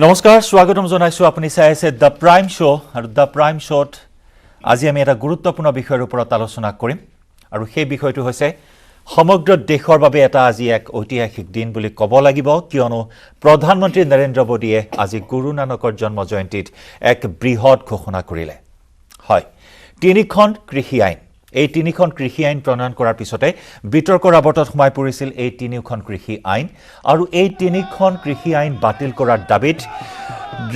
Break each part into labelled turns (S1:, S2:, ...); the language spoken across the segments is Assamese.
S1: নমস্কাৰ স্বাগতম জনাইছো আপুনি চাই আছে দ্য প্ৰাইম শো আৰু দ্য প্ৰাইম শোত আজি আমি এটা গুৰুত্বপূৰ্ণ বিষয়ৰ ওপৰত আলোচনা কৰিম আৰু সেই বিষয়টো হৈছে সমগ্ৰ দেশৰ বাবে এটা আজি এক ঐতিহাসিক দিন বুলি ক'ব লাগিব কিয়নো প্ৰধানমন্ত্ৰী নৰেন্দ্ৰ মোদীয়ে আজি গুৰু নানকৰ জন্ম জয়ন্তীত এক বৃহৎ ঘোষণা কৰিলে হয় তিনিখন কৃষি আইন এই তিনিখন কৃষি আইন প্ৰণয়ন কৰাৰ পিছতে বিতৰ্কৰ আৱৰ্তত সোমাই পৰিছিল এই তিনিখন কৃষি আইন আৰু এই তিনিখন কৃষি আইন বাতিল কৰাৰ দাবীত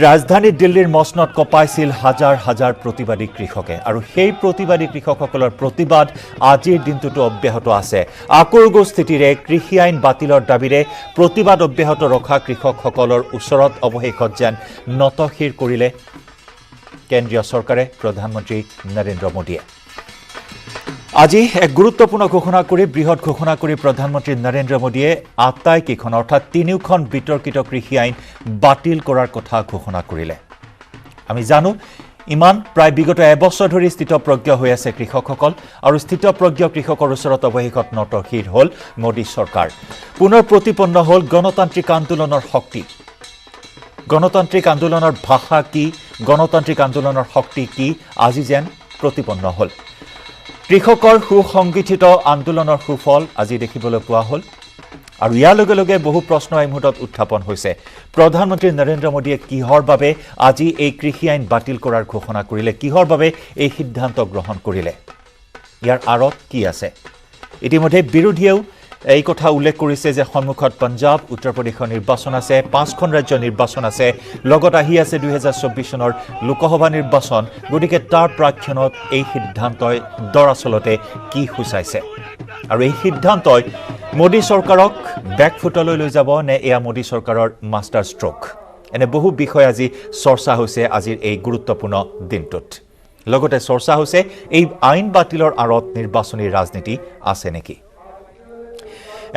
S1: ৰাজধানী দিল্লীৰ মসনদ কপাইছিল হাজাৰ হাজাৰ প্ৰতিবাদী কৃষকে আৰু সেই প্ৰতিবাদী কৃষকসকলৰ প্ৰতিবাদ আজিৰ দিনটোতো অব্যাহত আছে আকুৰগো স্থিতিৰে কৃষি আইন বাতিলৰ দাবীৰে প্ৰতিবাদ অব্যাহত ৰখা কৃষকসকলৰ ওচৰত অৱশেষত যেন নতশিৰ কৰিলে কেন্দ্ৰীয় চৰকাৰে প্ৰধানমন্ত্ৰী নৰেন্দ্ৰ মোদীয়ে আজি এক গুৰুত্বপূৰ্ণ ঘোষণা কৰি বৃহৎ ঘোষণা কৰি প্ৰধানমন্ত্ৰী নৰেন্দ্ৰ মোদীয়ে আটাইকেইখন অৰ্থাৎ তিনিখন বিতৰ্কিত কৃষি আইন বাতিল কৰাৰ কথা ঘোষণা কৰিলে আমি জানো ইমান প্ৰায় বিগত এবছৰ ধৰি স্থিতপ্ৰজ্ঞ হৈ আছে কৃষকসকল আৰু স্থিতপ্ৰজ্ঞ কৃষকৰ ওচৰত অৱশেষত নতশিৰ হ'ল মোদী চৰকাৰ পুনৰ প্ৰতিপন্ন হ'ল গণতান্ত্ৰিক আন্দোলনৰ শক্তি গণতান্ত্ৰিক আন্দোলনৰ ভাষা কি গণতান্ত্ৰিক আন্দোলনৰ শক্তি কি আজি যেন প্ৰতিপন্ন হ'ল কৃষকৰ সুসংগঠিত আন্দোলনৰ সুফল আজি দেখিবলৈ পোৱা হ'ল আৰু ইয়াৰ লগে লগে বহু প্ৰশ্ন এই মুহূৰ্তত উত্থাপন হৈছে প্ৰধানমন্ত্ৰী নৰেন্দ্ৰ মোদীয়ে কিহৰ বাবে আজি এই কৃষি আইন বাতিল কৰাৰ ঘোষণা কৰিলে কিহৰ বাবে এই সিদ্ধান্ত গ্ৰহণ কৰিলে ইয়াৰ আঁৰত কি আছে ইতিমধ্যে বিৰোধীয়েও এই কথা উল্লেখ কৰিছে যে সন্মুখত পঞ্জাব উত্তৰ প্ৰদেশৰ নিৰ্বাচন আছে 5খন ৰাজ্যৰ নিৰ্বাচন আছে লগত আহি আছে 2024 চনৰ লোকসভা নিৰ্বাচন গতিকে তাৰ প্ৰাক্ষণত এই সিদ্ধান্তই দৰাচলতে কি সূচাইছে আৰু এই সিদ্ধান্তই মোদী চৰকাৰক বেকফুটলৈ লৈ যাব নে এয়া মোদী চৰকাৰৰ মাষ্টাৰ ষ্ট্ৰোক এনে বহু বিষয় আজি চৰ্চা হৈছে আজিৰ এই গুৰুত্বপূৰ্ণ দিনটোত লগতে চৰ্চা হৈছে এই আইন বাতিলৰ আঁৰত নিৰ্বাচনী ৰাজনীতি আছে নেকি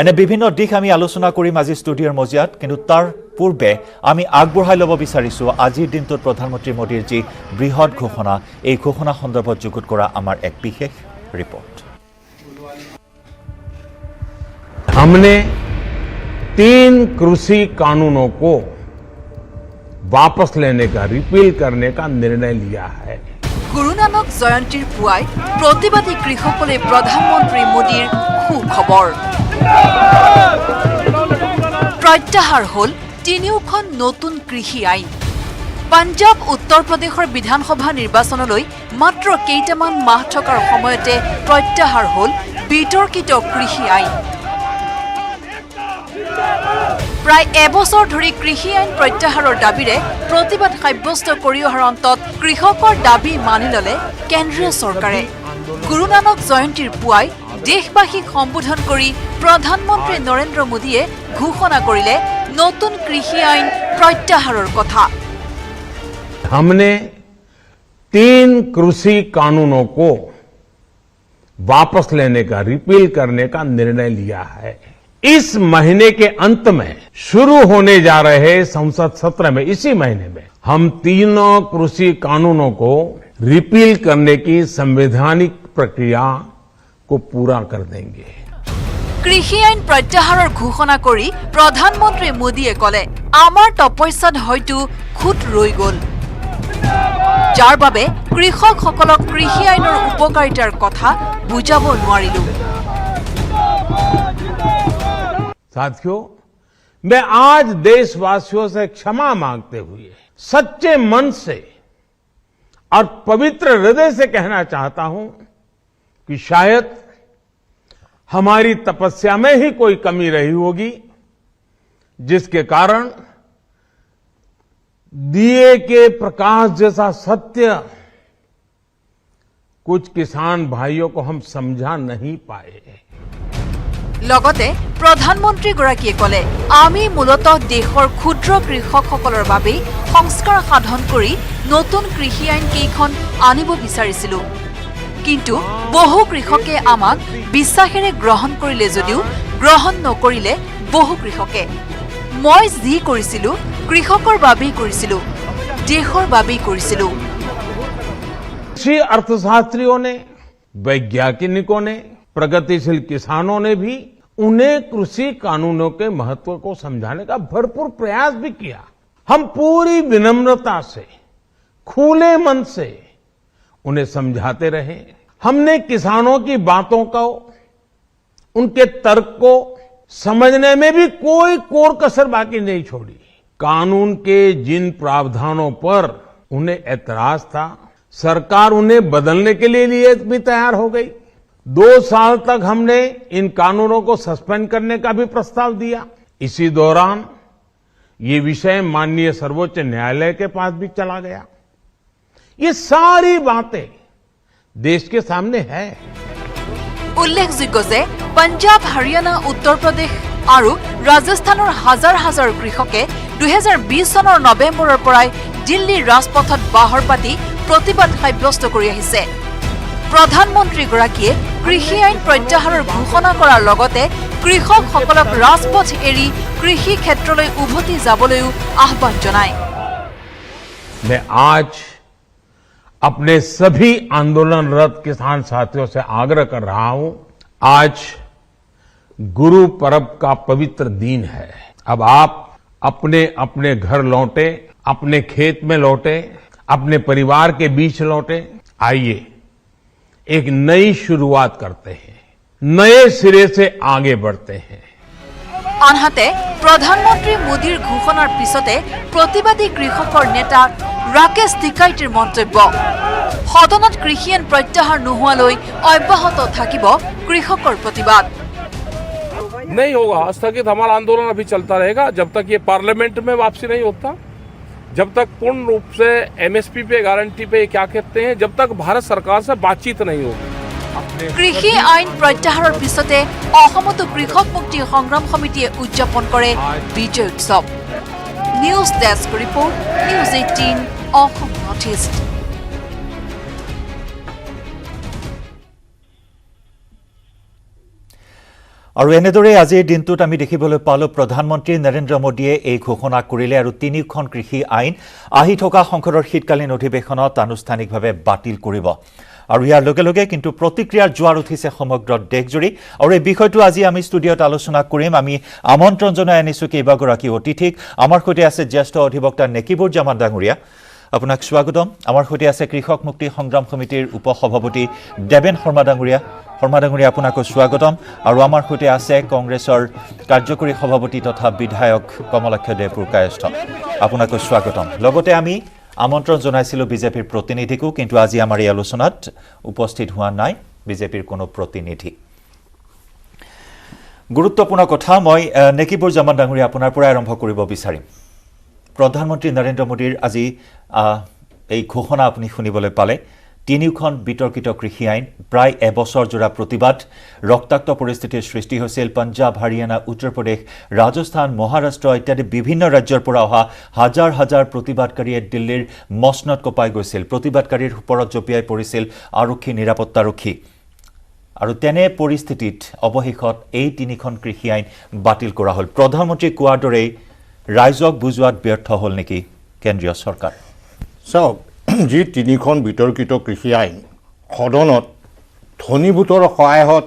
S1: এনে বিভিন্ন দিশ আমি আলোচনা কৰিম আজি ষ্টুডিঅ'ৰ মজিয়াত কিন্তু তাৰ পূৰ্বে আমি আগবঢ়াই ল'ব বিচাৰিছো আজিৰ দিনটোত প্ৰধানমন্ত্ৰী মোদীৰ যি বৃহৎ ঘোষণা এই ঘোষণা সন্দৰ্ভত যুগুত কৰা আমাৰ এক বিশেষ ৰিপৰ্ট
S2: हमने 3 कृषि कानूनों को वापस लेने का रिपील करने का निर्णय लिया है
S3: গুৰু নানক জয়ন্তীৰ পুৱাই প্ৰতিবাদী কৃষকসকলে প্ৰধানমন্ত্ৰী মোদীৰ সুখবৰ প্ৰত্যাহাৰ হ'ল তিনিওখন নতুন কৃষি আইন পঞ্জাব উত্তৰ প্ৰদেশৰ বিধানসভা নিৰ্বাচনলৈ মাত্ৰ কেইটামান মাহ থকাৰ সময়তে প্ৰত্যাহাৰ হ'ল বিতৰ্কিত কৃষি আইন প্ৰায় এবছৰ ধৰি কৃষি আইন প্ৰত্যাহাৰৰ দাবীৰে প্ৰতিবাদ সাব্যস্ত কৰি অহাৰ অন্তত কৃষকৰ দাবী মানি ল'লে কেন্দ্ৰীয় চৰকাৰে গুৰু নানক জয়ন্তীৰ পুৱাই দেশবাসীক সম্বোধন কৰি প্ৰধানমন্ত্ৰী নৰেন্দ্ৰ মোদীয়ে ঘোষণা কৰিলে নতুন কৃষি আইন প্ৰত্যাহাৰৰ কথা
S2: हमने 3 कृषि कानूनों को वापस लेने का रिपील करने का निर्णय लिया है इस महीने के अंत में शुरू होने जा रहे संसद सत्र में इसी महीने में हम तीनों कृषि कानूनों को रिपील करने की संवैधानिक प्रक्रिया को पूरा कर देंगे
S3: কৃষি আইন প্ৰত্যাহাৰৰ ঘোষণা কৰি প্ৰধানমন্ত্ৰী মোদীয়ে ক'লে আমাৰ তপস্যাত হয়তো খুঁত ৰৈ গ'ল যাৰ বাবে কৃষকসকলক কৃষি আইনৰ উপকাৰিতাৰ কথা বুজাব নোৱাৰিলো
S2: साथियों मैं आज देशवासियों से क्षमा मांगते हुए सच्चे मन से और पवित्र हृदय से कहना चाहता हूं कि शायद हमारी तपस्या में ही कोई कमी रही होगी जिसके कारण दिए के प्रकाश जैसा सत्य कुछ किसान भाइयों को हम समझा नहीं पाए
S3: লগতে প্ৰধানমন্ত্ৰীগৰাকীয়ে ক'লে আমি মূলতঃ দেশৰ ক্ষুদ্ৰ কৃষকসকলৰ বাবে সংস্কাৰ সাধন কৰি নতুন কৃষি আইন কেইখন আনিব বিচাৰিছিলো কিন্তু বহু কৃষকে আমাক বিশ্বাসেৰে গ্ৰহণ কৰিলে যদিও গ্ৰহণ নকৰিলে বহু কৃষকে মই যি কৰিছিলো কৃষকৰ বাবেই কৰিছিলো দেশৰ বাবেই কৰিছিলো
S2: कृषि अर्थशास्त्रियों ने वैज्ञानिकों ने प्रगतिशील किसानों ने भी उन्हें कृषि कानूनों के महत्व को समझाने का भरपूर प्रयास भी किया हम पूरी विनम्रता से, खुले मन से उन्हें समझाते रहे। हमने किसानों की बातों को, उनके तर्क को समझने में भी कोई कोर कसर बाकी नहीं छोड़ी। कानून के जिन प्रावधानों पर उन्हें ऐतराज था, सरकार उन्हें बदलने के लिए भी तैयार हो गई। 2 साल तक हमने इन कानूनों को सस्पेंड करने का भी प्रस्ताव दिया। इसी दौरान ये विषय माननीय सर्वोच्च न्यायालय के पास भी चला गया। ये सारी बातें देश के सामने है।
S3: উল্লেখযোগ্য যে পঞ্জাব, হাৰিয়ানা, উত্তৰ প্ৰদেশ আৰু ৰাজস্থানৰ হাজাৰ হাজাৰ কৃষকে 2020 চনৰ নৱেম্বৰৰ পৰাই দিল্লীৰ ৰাজপথত বাহৰ পাতি প্ৰতিবাদ সাব্যস্ত কৰি আহিছে। প্ৰধানমন্ত্ৰীগৰাকীয়ে কৃষি আইন প্ৰত্যাহাৰৰ ঘোষণা কৰাৰ লগতে কৃষকসকলক ৰাজপথ এৰি কৃষি ক্ষেত্ৰলৈ উভতি যাবলৈও আহ্বান জনায়।
S2: मैं आज अपने सभी आंदोलनरत किसान साथियों से आग्रह कर रहा हूं, आज गुरु पर्व का पवित्र दिन है। अब आप अपने अपने घर लौटे, अपने खेत में लौटे, अपने परिवार के बीच लौटे। आइए एक नई शुरुआत करते हैं, नए सिरे से आगे बढ़ते हैं।
S3: আনহাতে প্ৰধানমন্ত্ৰী মোদীৰ ঘোষণাৰ পিছতে প্ৰতিবাদী কৃষকৰ নেতা ৰাকেশ টিকাইটিৰ মন্তব্য, সদনত কৃষি আইন প্ৰত্যাহাৰ নোহোৱালৈ অব্যাহত থাকিব কৃষকৰ প্ৰতিবাদ।
S4: नहीं होगा, स्थगित हमारा आंदोलन अभी चलता रहेगा जब तक ये पार्लियामेंट में वापसी नहीं होता, जब तक पूर्ण रूप से एमएसपी पे, गारंटी पे क्या कहते हैं, जब तक भारत सरकार से बातचीत नहीं होगी।
S3: কৃষি আইন প্ৰত্যাহাৰৰ পিছতে অসমতো কৃষক মুক্তি সংগ্ৰাম সমিতিয়ে উদযাপন কৰে বিজয় উৎসৱ। News desk report, news 18 Assam north east.
S1: আৰু এনেদৰে আজিৰ দিনটোত আমি দেখিবলৈ পালোঁ প্ৰধানমন্ত্ৰী নৰেন্দ্ৰ মোদীয়ে এই ঘোষণা কৰিলে আৰু 3খন কৃষি আইন আহি থকা সংসদৰ শীতকালীন অধিৱেশনত আনুষ্ঠানিকভাৱে বাতিল কৰিব। আৰু ইয়াৰ লগে লগে কিন্তু প্ৰতিক্ৰিয়াৰ জোৱাৰ উঠিছে সমগ্ৰ দেশজুৰি। আৰু এই বিষয়টো আজি আমি ষ্টুডিঅ'ত আলোচনা কৰিম। আমি আমন্ত্ৰণ জনাই আনিছোঁ কেইবাগৰাকী অতিথিক। আমাৰ সৈতে আছে জ্যেষ্ঠ অধিবক্তা নেকিবুৰ জামান ডাঙৰীয়া, আপোনাক স্বাগতম। আমাৰ সৈতে আছে কৃষক মুক্তি সংগ্ৰাম সমিতিৰ উপসভাপতি দেবেন শৰ্মা ডাঙৰীয়া। শৰ্মা ডাঙৰীয়া, আপোনাকো স্বাগতম। আৰু আমাৰ সৈতে আছে কংগ্ৰেছৰ কাৰ্যকৰী সভাপতি তথা বিধায়ক কমলাক্ষ দেৱপুৰকায়স্থ, আপোনাকো স্বাগতম। লগতে আমি আমন্ত্ৰণ জনাইছিলোঁ বিজেপিৰ প্ৰতিনিধিকো, কিন্তু আজি আমাৰ এই আলোচনাত উপস্থিত হোৱা নাই বিজেপিৰ কোনো প্ৰতিনিধি। গুৰুত্বপূৰ্ণ কথা, মই নেকিবুৰ জামান ডাঙৰীয়া আপোনাৰ পৰাই আৰম্ভ কৰিব বিচাৰিম। প্ৰধানমন্ত্ৰী নৰেন্দ্ৰ মোদীৰ আজি এই ঘোষণা আপুনি শুনিবলৈ পালে। 3খন বিতৰ্কিত কৃষি আইন, প্ৰায় এবছৰজোৰা প্ৰতিবাদ, ৰক্তাক্ত পৰিস্থিতিৰ সৃষ্টি হৈছিল। পঞ্জাব, হাৰিয়ানা, উত্তৰ প্ৰদেশ, ৰাজস্থান, মহাৰাষ্ট্ৰ ইত্যাদি বিভিন্ন ৰাজ্যৰ পৰা অহা হাজাৰ হাজাৰ প্ৰতিবাদকাৰীয়ে দিল্লীৰ মচনদ কঁপাই গৈছিল। প্ৰতিবাদকাৰীৰ ওপৰত জঁপিয়াই পৰিছিল আৰক্ষী, নিৰাপত্তাৰক্ষী। আৰু তেনে পৰিস্থিতিত অৱশেষত এই 3খন কৃষি আইন বাতিল কৰা হ'ল। প্ৰধানমন্ত্ৰী কোৱাৰ দৰেই ৰাইজক বুজোৱাত ব্যৰ্থ হ'ল নেকি কেন্দ্ৰীয় চৰকাৰ?
S5: চাওক, যি 3খন বিতৰ্কিত কৃষি আইন সদনত ধনী ভোটৰ সহায়ত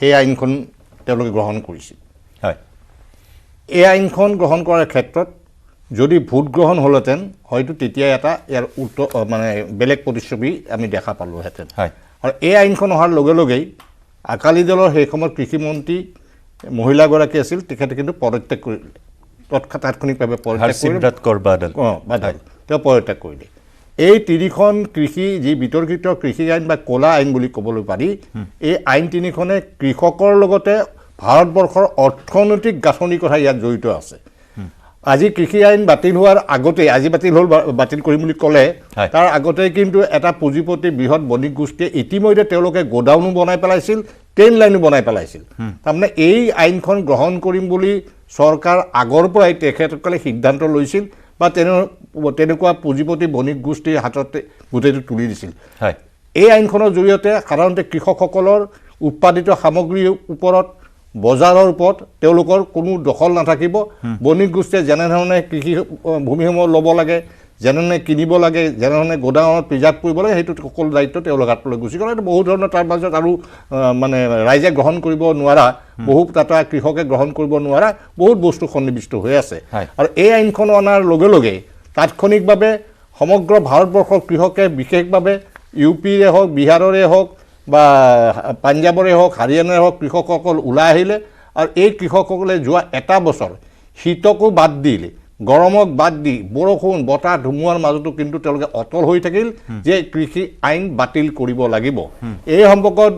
S5: সেই আইনখন তেওঁলোকে গ্ৰহণ কৰিছিল।
S1: হয়,
S5: এই আইনখন গ্ৰহণ কৰাৰ ক্ষেত্ৰত যদি ভোট গ্ৰহণ হ'লহেঁতেন হয়তো তেতিয়া এটা ইয়াৰ বেলেগ প্ৰতিচ্ছবি আমি দেখা পালোহেঁতেন।
S1: হয়।
S5: আৰু এই আইনখন অহাৰ লগে লগেই আকালী দলৰ সেই সময়ত কৃষিমন্ত্ৰী মহিলাগৰাকী আছিল, তেখেতে কিন্তু পদত্যাগ কৰিলে, তাৎক্ষণিকভাৱে
S1: হৰচিমৰত কৌৰ বাদল।
S5: তেওঁ পদত্যাগ কৰিলে। এই 3খন যি বিতৰ্কিত কৃষি আইন বা ক'লা আইন বুলি ক'বলৈ পাৰি, এই আইন 3খনে কৃষকৰ লগতে ভাৰতবৰ্ষৰ অৰ্থনৈতিক গাঁথনিৰ কথা ইয়াত জড়িত আছে। আজি কৃষি আইন বাতিল হোৱাৰ আগতে, আজি বাতিল কৰিম বুলি ক'লে, তাৰ আগতে কিন্তু এটা পুঁজিপতি বৃহৎ বণিক গোষ্ঠীয়ে ইতিমধ্যে তেওঁলোকে গোডাউনো বনাই পেলাইছিল, ট্ৰেইন লাইনো বনাই পেলাইছিল। তাৰমানে এই আইনখন গ্ৰহণ কৰিম বুলি চৰকাৰ আগৰ পৰাই তেখেতসকলে সিদ্ধান্ত লৈছিল বা তেনেকুৱা পুঁজিপতি বণিক গোষ্ঠীৰ হাততে গোটেইটো তুলি দিছিল। এই আইনখনৰ জৰিয়তে সাধাৰণতে কৃষকসকলৰ উৎপাদিত সামগ্ৰীৰ ওপৰত, বজাৰৰ ওপৰত তেওঁলোকৰ কোনো দখল নাথাকিব। বণিক গোষ্ঠীয়ে যেনেধৰণে কৃষি ভূমিসমূহ ল'ব লাগে, যেনে কিনিব লাগে যেনে গোডাউনত প্ৰিজাৰ্ভ কৰিব লাগে সেইটো সকলো দায়িত্ব তেওঁলোকৰ হাতলৈ গুচি গ'ল এইটো বহুত ধৰণৰ তাৰ মাজত আৰু মানে ৰাইজে গ্ৰহণ কৰিব নোৱাৰা বহুত তাতে কৃষকে গ্ৰহণ কৰিব নোৱাৰা বহুত বস্তু সন্নিৱিষ্ট হৈ আছে আৰু এই আইনখন অনাৰ লগে লগে তাৎক্ষণিকভাৱে সমগ্ৰ ভাৰতবৰ্ষৰ কৃষকে বিশেষভাৱে ইউপিৰে হওক বিহাৰৰে হওক বা পাঞ্জাবৰে হওক হাৰিয়ানাৰে হওক কৃষকসকল ওলাই আহিলে আৰু এই কৃষকসকলে যোৱা এটা বছৰ শীতকো বাদ দিলে গৰমক বাদ দি বৰষুণ বতাহ ধুমুহাৰ মাজতো কিন্তু তেওঁলোকে অটল হৈ থাকিল যে কৃষি আইন বাতিল কৰিব লাগিব এই সম্পৰ্কত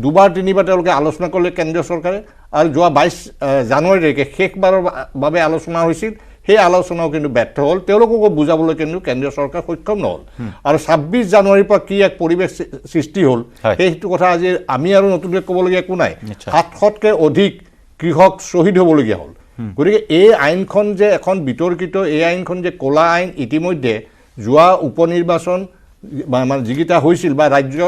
S5: দুবাৰ তিনিবাৰ তেওঁলোকে আলোচনা কৰিলে কেন্দ্ৰীয় চৰকাৰে আৰু যোৱা 22 জানুৱাৰী তাৰিখে শেষবাৰৰ বাবে আলোচনা হৈছিল সেই আলোচনাও কিন্তু ব্যৰ্থ হ'ল তেওঁলোককো বুজাবলৈ কিন্তু কেন্দ্ৰীয় চৰকাৰ সক্ষম নহ'ল আৰু 26 জানুৱাৰীৰ পৰা কি এক পৰিৱেশ সৃষ্টি হ'ল সেইটো কথা আজি আমি আৰু নতুনকৈ ক'বলগীয়া একো নাই 700তকৈ অধিক কৃষক শ্বহীদ হ'বলগীয়া হ'ল গতিকে এই আইনখন যে এখন বিতৰ্কিত এই আইনখন যে ক'লা আইন ইতিমধ্যে যোৱা উপনিৰ্বাচন মানে যিকেইটা হৈছিল বা ৰাজ্য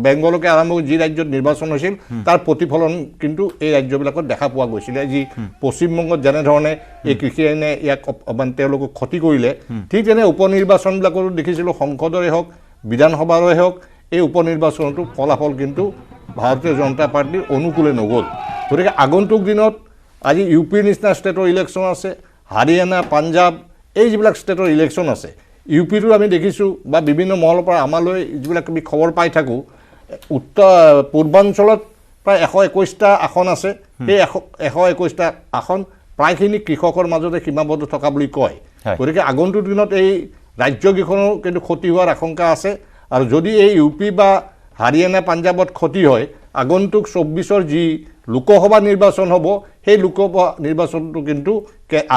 S5: বেংগলকে আৰম্ভ কৰি যি ৰাজ্যত নিৰ্বাচন হৈছিল তাৰ প্ৰতিফলন কিন্তু এই ৰাজ্যবিলাকত দেখা পোৱা গৈছিলে যি পশ্চিমবংগত যেনেধৰণে এই কৃষি আইনে ইয়াক মানে তেওঁলোকক ক্ষতি কৰিলে ঠিক তেনে উপনিৰ্বাচনবিলাকতো দেখিছিলোঁ সংসদৰে হওক বিধানসভাৰে হওক এই উপনিৰ্বাচনটো ফলাফল কিন্তু ভাৰতীয় জনতা পাৰ্টীৰ অনুকূলে নগ'ল গতিকে আগন্তুক দিনত আজি ইউপিৰ নিচিনা ষ্টেটৰ ইলেকশ্যন আছে হাৰিয়ানা পাঞ্জাব এই যিবিলাক ষ্টেটৰ ইলেকশ্যন আছে ইউপিটো আমি দেখিছোঁ বা বিভিন্ন মহলৰ পৰা আমালৈ যিবিলাক আমি খবৰ পাই থাকোঁ পূৰ্বাঞ্চলত প্ৰায় 121টা আসন আছে সেই 121টা আসন প্ৰায়খিনি কৃষকৰ মাজতে সীমাবদ্ধ থকা বুলি কয় গতিকে আগন্তুক দিনত এই ৰাজ্যকেইখনো কিন্তু ক্ষতি হোৱাৰ আশংকা আছে আৰু যদি এই ইউপি বা হাৰিয়ানা পাঞ্জাবত ক্ষতি হয় আগন্তুক 24ৰ যি লোকসভা নিৰ্বাচন হ'ব সেই লোকসভা নিৰ্বাচনটো কিন্তু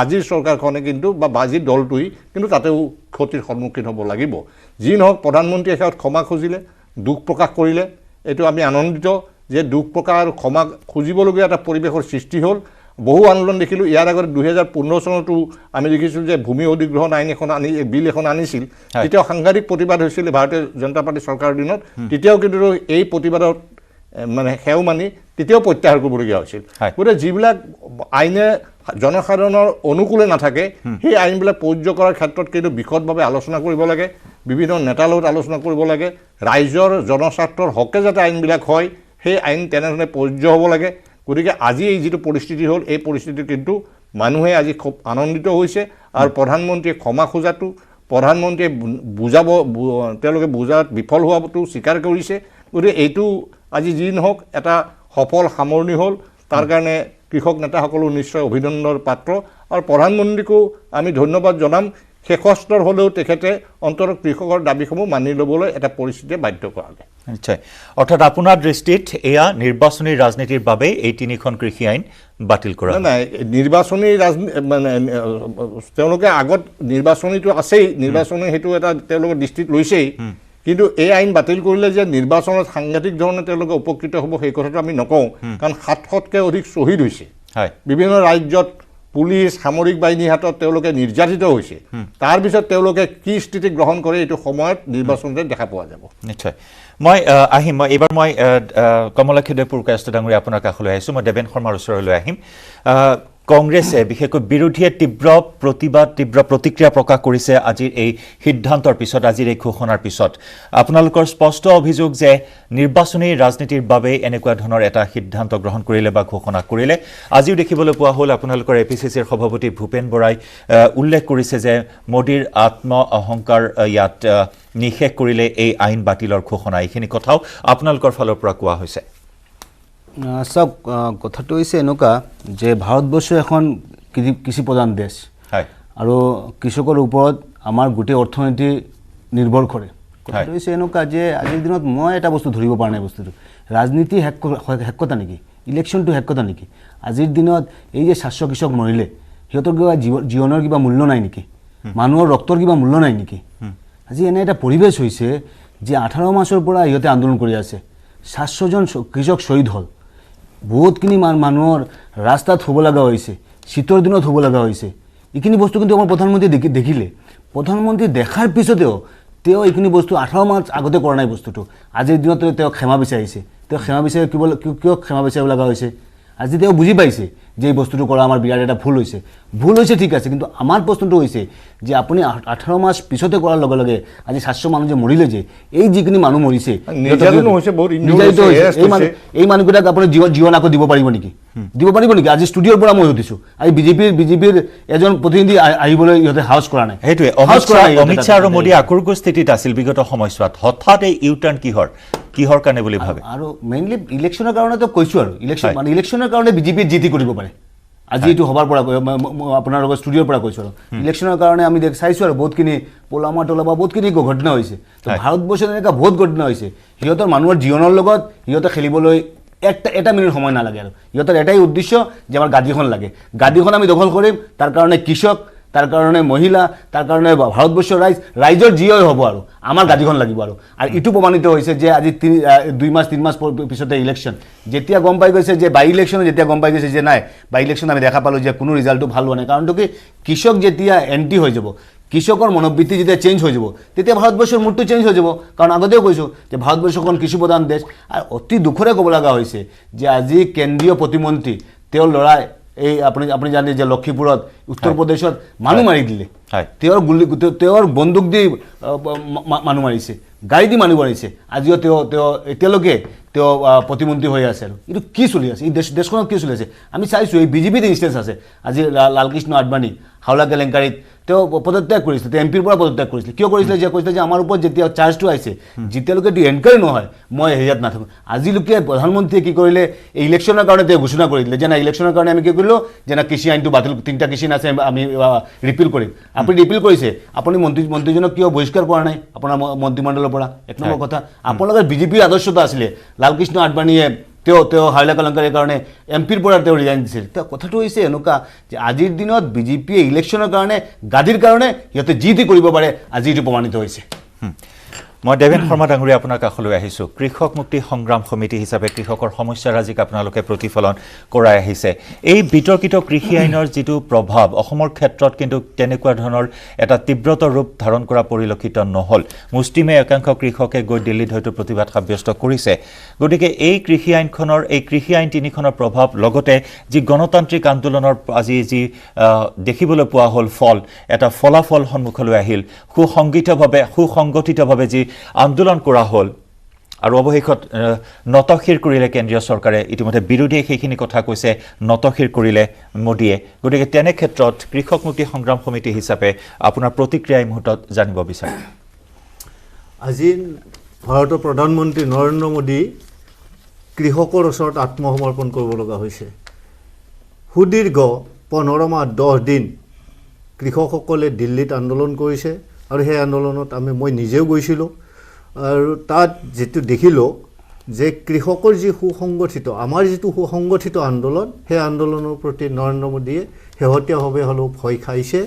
S5: আজিৰ চৰকাৰখনে কিন্তু বা বাজিৰ দলটোই কিন্তু তাতেও ক্ষতিৰ সন্মুখীন হ'ব লাগিব যি নহওক প্ৰধানমন্ত্ৰীয়ে শেষত ক্ষমা খুজিলে দুখ প্ৰকাশ কৰিলে এইটো আমি আনন্দিত যে দুখ প্ৰকাশ আৰু ক্ষমা খুজিবলগীয়া এটা পৰিৱেশৰ সৃষ্টি হ'ল বহু আন্দোলন দেখিলোঁ ইয়াৰ আগতে 2015 চনতো আমি দেখিছোঁ যে ভূমি অধিগ্ৰহণ আইন এখন বিল এখন আনিছিল তেতিয়াও সাংঘাতিক প্ৰতিবাদ হৈছিল ভাৰতীয় জনতা পাৰ্টী চৰকাৰৰ দিনত তেতিয়াও কিন্তু এই প্ৰতিবাদত মানে সেও মানি তেতিয়াও প্ৰত্যাহাৰ কৰিবলগীয়া হৈছিল গতিকে যিবিলাক আইনে জনসাধাৰণৰ অনুকূলে নাথাকে সেই আইনবিলাক প্ৰযোজ্য কৰাৰ ক্ষেত্ৰত কিন্তু বিশদভাৱে আলোচনা কৰিব লাগে বিভিন্ন নেতাৰ লগত আলোচনা কৰিব লাগে ৰাইজৰ জনস্বাৰ্থৰ হকে যাতে আইনবিলাক হয় সেই আইন তেনেধৰণে প্ৰযোজ্য হ'ব লাগে গতিকে আজি এই যিটো পৰিস্থিতি হ'ল এই পৰিস্থিতি কিন্তু মানুহে আজি খুব আনন্দিত হৈছে আৰু প্ৰধানমন্ত্ৰীয়ে ক্ষমা খোজাটো প্ৰধানমন্ত্ৰীয়ে বুজাব তেওঁলোকে বুজাত বিফল হোৱাটো স্বীকাৰ কৰিছে গতিকে এইটো আজি যি নহওক এটা সফল সামৰণি হ'ল তাৰ কাৰণে কৃষক নেতাসকলো নিশ্চয় অভিনন্দনৰ পাত্ৰ আৰু প্ৰধানমন্ত্ৰীকো আমি ধন্যবাদ জনাম শেষস্তৰ হ'লেও তেখেতে অন্ততঃ কৃষকৰ দাবীসমূহ মানি ল'বলৈ এটা পৰিস্থিতিয়ে বাধ্য কৰালে
S1: নিশ্চয় অৰ্থাৎ আপোনাৰ দৃষ্টিত এয়া নিৰ্বাচনী ৰাজনীতিৰ বাবে এই তিনিখন কৃষি আইন বাতিল কৰা
S5: নাই নিৰ্বাচনী ৰাজনীতি মানে তেওঁলোকে আগত নিৰ্বাচনীটো আছেই নিৰ্বাচনী সেইটো এটা তেওঁলোকৰ দৃষ্টিত লৈছেই কিন্তু এই আইন বাতিল কৰিলে যে নিৰ্বাচনত সাংঘাতিক ধৰণে তেওঁলোকে উপকৃত হ'ব সেই কথাটো আমি নকওঁ কাৰণ 700তকৈ অধিক শ্বহীদ হৈছে বিভিন্ন ৰাজ্যত পুলিচ সামৰিক বাহিনীৰ হাতত তেওঁলোকে নিৰ্যাতিত হৈছে তাৰপিছত তেওঁলোকে কি স্থিতি গ্ৰহণ কৰে এইটো সময়ত নিৰ্বাচনতে দেখা পোৱা যাব
S1: নিশ্চয় মই আহিম এইবাৰ মই কমলাক্ষী পুৰকায়স্থ ডাঙৰীয়া আপোনাৰ কাষলৈ আহিছোঁ মই দেৱেন শৰ্মাৰ ওচৰলৈ আহিম কংগ্ৰেছে বিশেষকৈ বিৰোধীয়ে তীব্ৰ প্ৰতিবাদ তীব্ৰ প্ৰতিক্ৰিয়া প্ৰকাশ কৰিছে আজিৰ এই সিদ্ধান্তৰ পিছত আজিৰ এই ঘোষণাৰ পিছত আপোনালোকৰ স্পষ্ট অভিযোগ যে নিৰ্বাচনী ৰাজনীতিৰ বাবে এনেকুৱা ধৰণৰ এটা সিদ্ধান্ত গ্ৰহণ কৰিলে বা ঘোষণা কৰিলে আজিও দেখিবলৈ পোৱা হ'ল আপোনালোকৰ এপিচিচিৰ সভাপতি ভূপেন বৰাই উল্লেখ কৰিছে যে মোদীৰ আত্ম অহংকাৰ ইয়াত নিষেধ কৰিলে এই আইন বাতিলৰ ঘোষণা এইখিনি কথাও আপোনালোকৰ ফালৰ পৰা কোৱা হৈছে
S6: সব কথাটো হৈছে এনেকুৱা যে ভাৰতবৰ্ষ এখন কৃষি প্ৰধান দেশ আৰু কৃষকৰ ওপৰত আমাৰ গোটেই অৰ্থনীতি নিৰ্ভৰ কৰে কথাটো হৈছে এনেকুৱা যে আজিৰ দিনত মই এটা বস্তু ধৰিব পৰা নাই বস্তুটো ৰাজনীতি হেকতা নেকি ইলেকশ্যনটো হেকতা নেকি আজিৰ দিনত এই যে 700 কৃষক মৰিলে সিহঁতৰ কিবা জীৱনৰ কিবা মূল্য নাই নেকি মানুহৰ ৰক্তৰ কিবা মূল্য নাই নেকি আজি এনে এটা পৰিৱেশ হৈছে যে 18 মাসৰ পৰা ইহঁতে আন্দোলন কৰি আছে 700 জন কৃষক শহীদ হ'ল বহুতখিনি মানুহৰ ৰাস্তাত হ'ব লগা হৈছে শীতৰ দিনত হ'ব লগা হৈছে এইখিনি বস্তু কিন্তু আমাৰ প্ৰধানমন্ত্ৰী দেখিলে প্ৰধানমন্ত্ৰী দেখাৰ পিছতেও তেওঁ এইখিনি বস্তু 18 মাহ আগতে কৰা নাই বস্তুটো আজিৰ দিনত তেওঁ ক্ষমা বিচাৰিছে তেওঁ ক্ষমা বিচাৰি কিয় ক্ষমা বিচাৰিব লগা হৈছে আজি তেওঁ বুজি পাইছে যে এই বস্তুটো কৰা আমাৰ বিৰাট এটা ভুল হৈছে ঠিক আছে, কিন্তু আমাৰ প্ৰশ্নটো হৈছে যে আপুনি 18 মাস পিছতে কৰাৰ লগে লগে আজি 700 মানুহ যে মৰিলে, যে এই যিখিনি মানুহ মৰিছে এই মানুহকেইটাক আপুনি জীৱন আকৌ দিব পাৰিব নেকি? আজি ষ্টুডিঅ'ৰ পৰা মই সুধিছোঁ, আজি বিজেপিৰ এজন প্ৰতিনিধি আহিবলৈ ইহঁতে হাউচ কৰা নাই।
S1: সেইটোৱে অমিত শ্বাহ আৰু মোদী আকুৰ্গ স্থিতিত আছিল বিগত সময়ছোৱাত, হঠাৎ এই ইউটাৰ্ণ কিহৰ কাৰণে বুলি ভাবে?
S6: আৰু মেইনলি ইলেকশ্যনৰ কাৰণেতো কৈছোঁ, আৰু ইলেকশ্যনৰ কাৰণে বিজেপিয়ে যি টি কৰিব পাৰে। আজি এইটো সভাৰ পৰা আপোনালোকৰ ষ্টুডিঅ'ৰ পৰা কৈছোঁ, আৰু ইলেকশ্যনৰ কাৰণে আমি চাইছোঁ আৰু বহুতখিনি পোলামা তোলাবা বহুতখিনি ঘটনা হৈছে। ভাৰতবৰ্ষত এনেকুৱা বহুত ঘটনা হৈছে, সিহঁতৰ মানুহৰ জীৱনৰ লগত সিহঁতে খেলিবলৈ এটা মিনিট সময় নালাগে, আৰু সিহঁতৰ এটাই উদ্দেশ্য যে আমাৰ গাদীখন লাগে, গাদীখন আমি দখল কৰিম, তাৰ কাৰণে কৃষক, তাৰ কাৰণে মহিলা, তাৰ কাৰণে ভাৰতবৰ্ষৰ ৰাইজৰ যিয়ে হ'ব, আৰু আমাৰ গাদীখন লাগিব। আৰু ইটো প্ৰমাণিত হৈছে যে আজি 2 মাস 3 মাস পিছতে ইলেকশ্যন, যেতিয়া গম পাই গৈছে যে বাই ইলেকশ্যনে যেতিয়া গম পাই গৈছে যে নাই বাই ইলেকশ্যন আমি দেখা পালোঁ যে কোনো ৰিজাল্টটো ভাল হোৱা নাই, কাৰণটো কি কৃষক যেতিয়া এণ্টি হৈ যাব, কৃষকৰ মনোবৃত্তি যেতিয়া চেঞ্জ হৈ যাব, তেতিয়া ভাৰতবৰ্ষৰ মুডটো চেঞ্জ হৈ যাব। কাৰণ আগতেও কৈছোঁ যে ভাৰতবৰ্ষখন কৃষি প্ৰধান দেশ, আৰু অতি দুখৰে ক'ব লগা হৈছে যে আজি কেন্দ্ৰীয় প্ৰতিমন্ত্ৰী তেওঁৰ ল'ৰাই এই আপুনি জানে যে লক্ষীপুৰত উত্তৰ প্ৰদেশত মানুহ মাৰি দিলে, তেওঁৰ বন্দুক দি মানুহ মাৰিছে, গাড়ী দি মানুহ মাৰিছে, আজিও তেওঁ এতিয়ালৈকে তেওঁ প্ৰতিমন্ত্ৰী হৈ আছে। আৰু এইটো কি চলি আছে, এই দেশখনত কি চলি আছে আমি চাইছোঁ। এই বিজেপিত ইনষ্টেঞ্চ আছে, আজি লালকৃষ্ণ আদবানী হাওলা কেলেংকাৰীত তেওঁ পদত্যাগ কৰিছিলে, তেওঁ এমপিৰ পৰা পদত্যাগ কৰিছিলে। কিয় কৰিছিলে? যে কৈছিলে যে আমাৰ ওপৰত যেতিয়া চাৰ্জটো আহিছে, যেতিয়ালৈকে এইটো এনকুৱাৰী নহয় মই হেৰিয়াত নাথাকোঁ। আজিলৈকে প্ৰধানমন্ত্ৰীয়ে কি কৰিলে, এই ইলেকশ্যনৰ কাৰণে তেওঁ ঘোষণা কৰি দিলে যে না ইলেকশ্যনৰ কাৰণে আমি কি কৰিলোঁ যে না কৃষি আইনটো বাতিল, 3টা কৃষি আইন আছে আমি ৰিপিল কৰিম। আপুনি ৰিপিল কৰিছে, আপুনি মন্ত্ৰীজনক কিয় বহিষ্কাৰ কৰা নাই আপোনাৰ মন্ত্ৰীমণ্ডলৰ পৰা? 1 নম্বৰ কথা, আপোনালোকৰ বিজেপিৰ আদৰ্শতা আছিলে লালকৃষ্ণ আদবানীয়ে তেওঁ হাইলা কেলেংকাৰীৰ কাৰণে এমপিৰ পৰা তেওঁ ৰিজাইন দিছিল। কথাটো হৈছে এনেকুৱা যে আজিৰ দিনত বিজেপিয়ে ইলেকশ্যনৰ কাৰণে গাদীৰ কাৰণে সিহঁতে যি টি কৰিব পাৰে, আজি এইটো প্ৰমাণিত হৈছে।
S1: মই দেৱেন শৰ্মা ডাঙৰীয়া আপোনাৰ কাষলৈ আহিছোঁ। কৃষক মুক্তি সংগ্ৰাম সমিতি হিচাপে কৃষকৰ সমস্যাৰাজিক আপোনালোকে প্ৰতিফলন কৰাই আহিছে। এই বিতৰ্কিত কৃষি আইনৰ যিটো প্ৰভাৱ অসমৰ ক্ষেত্ৰত কিন্তু তেনেকুৱা ধৰণৰ এটা তীব্ৰতৰ ৰূপ ধাৰণ কৰা পৰিলক্ষিত নহ'ল। মুষ্টিমে একাংশ কৃষকে গৈ দিল্লীত হয়তো প্ৰতিবাদ সাব্যস্ত কৰিছে। গতিকে এই কৃষি আইন 3খনৰ প্ৰভাৱ, লগতে যি গণতান্ত্ৰিক আন্দোলনৰ আজি যি দেখিবলৈ পোৱা হ'ল এটা ফলাফল সন্মুখলৈ আহিল, সুসংগঠিতভাৱে যি আন্দোলন কৰা হ'ল, আৰু অৱশেষত নতশিৰ কৰিলে কেন্দ্ৰীয় চৰকাৰে। ইতিমধ্যে বিৰোধীয়ে সেইখিনি কথা কৈছে, নতশিৰ কৰিলে মোদীয়ে। গতিকে তেনে ক্ষেত্ৰত কৃষক মুক্তি সংগ্ৰাম সমিতি হিচাপে আপোনাৰ প্ৰতিক্ৰিয়া এই মুহূৰ্তত জানিব বিচাৰোঁ।
S7: আজি ভাৰতৰ প্ৰধানমন্ত্ৰী নৰেন্দ্ৰ মোদী কৃষকৰ ওচৰত আত্মসমৰ্পণ কৰিব লগা হৈছে। সুদীৰ্ঘ 15 মাহ 10 দিন কৃষকসকলে দিল্লীত আন্দোলন কৰিছে, আৰু সেই আন্দোলনত মই নিজেও গৈছিলোঁ, আৰু তাত যিটো দেখিলোঁ যে কৃষকৰ যি আমাৰ যিটো সুসংগঠিত আন্দোলন, সেই আন্দোলনৰ প্ৰতি নৰেন্দ্ৰ মোদীয়ে শেহতীয়াভাৱে হ'লেও ভয় খাইছে,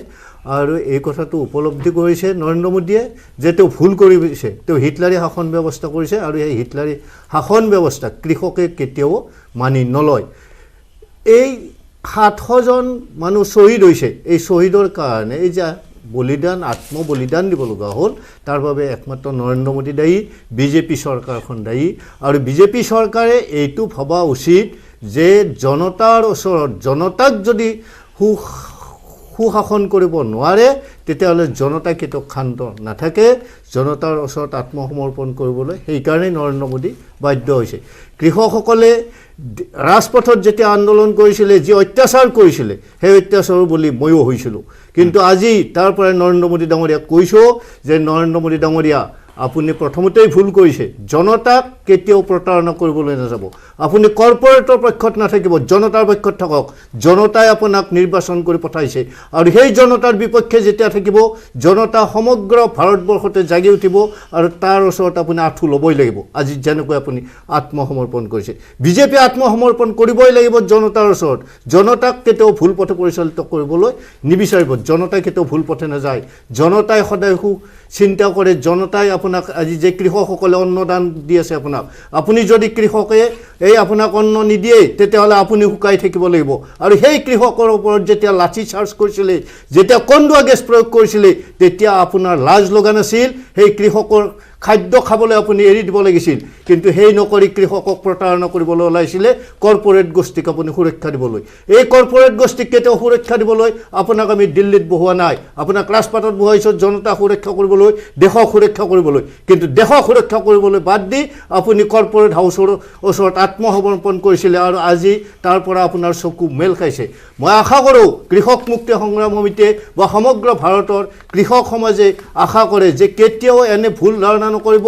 S7: আৰু এই কথাটো উপলব্ধি কৰিছে নৰেন্দ্ৰ মোদীয়ে যে তেওঁ ভুল কৰিছে, তেওঁ হিটলাৰী শাসন ব্যৱস্থা কৰিছে, আৰু এই হিটলাৰী শাসন ব্যৱস্থা কৃষকে কেতিয়াও মানি নলয়। এই 700জন মানুহ শ্বহীদ হৈছে, এই শ্বহীদৰ কাৰণে এই যে আত্মবলিদান দিব লগা হ'ল, তাৰ বাবে একমাত্ৰ নৰেন্দ্ৰ মোদী দায়ী, বিজেপি চৰকাৰখন দায়ী। আৰু বিজেপি চৰকাৰে এইটো ভবা উচিত যে জনতাৰ ওচৰত, জনতাক যদি সুশাসন কৰিব নোৱাৰে, তেতিয়াহ'লে জনতা কেতিয়াও ক্ষান্ত নাথাকে, জনতাৰ ওচৰত আত্মসমৰ্পণ কৰিবলৈ সেইকাৰণেই নৰেন্দ্ৰ মোদী বাধ্য হৈছে। কৃষকসকলে ৰাজপথত যেতিয়া আন্দোলন কৰিছিলে, যি অত্যাচাৰ কৰিছিলে, সেই অত্যাচাৰ বুলি ময়ো হৈছিলোঁ। কিন্তু আজি তাৰ পৰাই নৰেন্দ্ৰ মোদী ডাঙৰীয়াক কৈছোঁ যে নৰেন্দ্ৰ মোদী ডাঙৰীয়া, আপুনি প্ৰথমতেই ভুল কৰিছে, জনতাক কেতিয়াও প্ৰতাৰণা কৰিবলৈ নাযাব, আপুনি কৰ্পৰেটৰ পক্ষত নাথাকিব, জনতাৰ পক্ষত থাকক। জনতাই আপোনাক নিৰ্বাচন কৰি পঠাইছে, আৰু সেই জনতাৰ বিপক্ষে যেতিয়া থাকিব, জনতা সমগ্ৰ ভাৰতবৰ্ষতে জাগি উঠিব, আৰু তাৰ ওচৰত আপুনি আঁঠু ল'বই লাগিব। আজি যেনেকৈ আপুনি আত্মসমৰ্পণ কৰিছে, বিজেপি আত্মসমৰ্পণ কৰিবই লাগিব জনতাৰ ওচৰত। জনতাক কেতিয়াও ভুল পথে পৰিচালিত কৰিবলৈ নিবিচাৰিব, জনতাই কেতিয়াও ভুল পথে নাযায়। জনতাই সদায় চিন্তা কৰে, জনতাই আপোনাক আজি যে কৃষকসকলে অন্নদান দি আছে আপোনাক, আপুনি যদি কৃষকে আপোনাক অন্ন নিদিয়ে, তেতিয়াহ'লে আপুনি শুকাই থাকিব লাগিব। আৰু সেই কৃষকৰ ওপৰত যেতিয়া লাঠি চাৰ্জ কৰিছিলে, যেতিয়া কন্দুৱা গেছ প্ৰয়োগ কৰিছিলে, তেতিয়া আপোনাৰ লাজ লগা নাছিল সেই কৃষকৰ খাদ্য খাবলৈ আপুনি এৰি দিব লাগিছিল কিন্তু সেই নকৰি কৃষকক প্ৰতাৰণা কৰিবলৈ ওলাইছিলে কৰ্পৰেট গোষ্ঠীক আপুনি সুৰক্ষা দিবলৈ এই কৰ্পৰেট গোষ্ঠীক কেতিয়াও সুৰক্ষা দিবলৈ আপোনাক আমি দিল্লীত বহোৱা নাই আপোনাক ৰাজপথত বহাইছোঁ জনতা সুৰক্ষা কৰিবলৈ দেশক সুৰক্ষা কৰিবলৈ কিন্তু দেশক সুৰক্ষা কৰিবলৈ বাদ দি আপুনি কৰ্পৰেট হাউচৰ ওচৰত আত্মসমৰ্পণ কৰিছিলে আৰু আজি তাৰ পৰা আপোনাৰ চকু মেল খাইছে মই আশা কৰোঁ কৃষক মুক্তি সংগ্ৰাম সমিতিয়ে বা সমগ্ৰ ভাৰতৰ কৃষক সমাজে আশা কৰে যে কেতিয়াও এনে ভুল ধাৰণা নকৰিব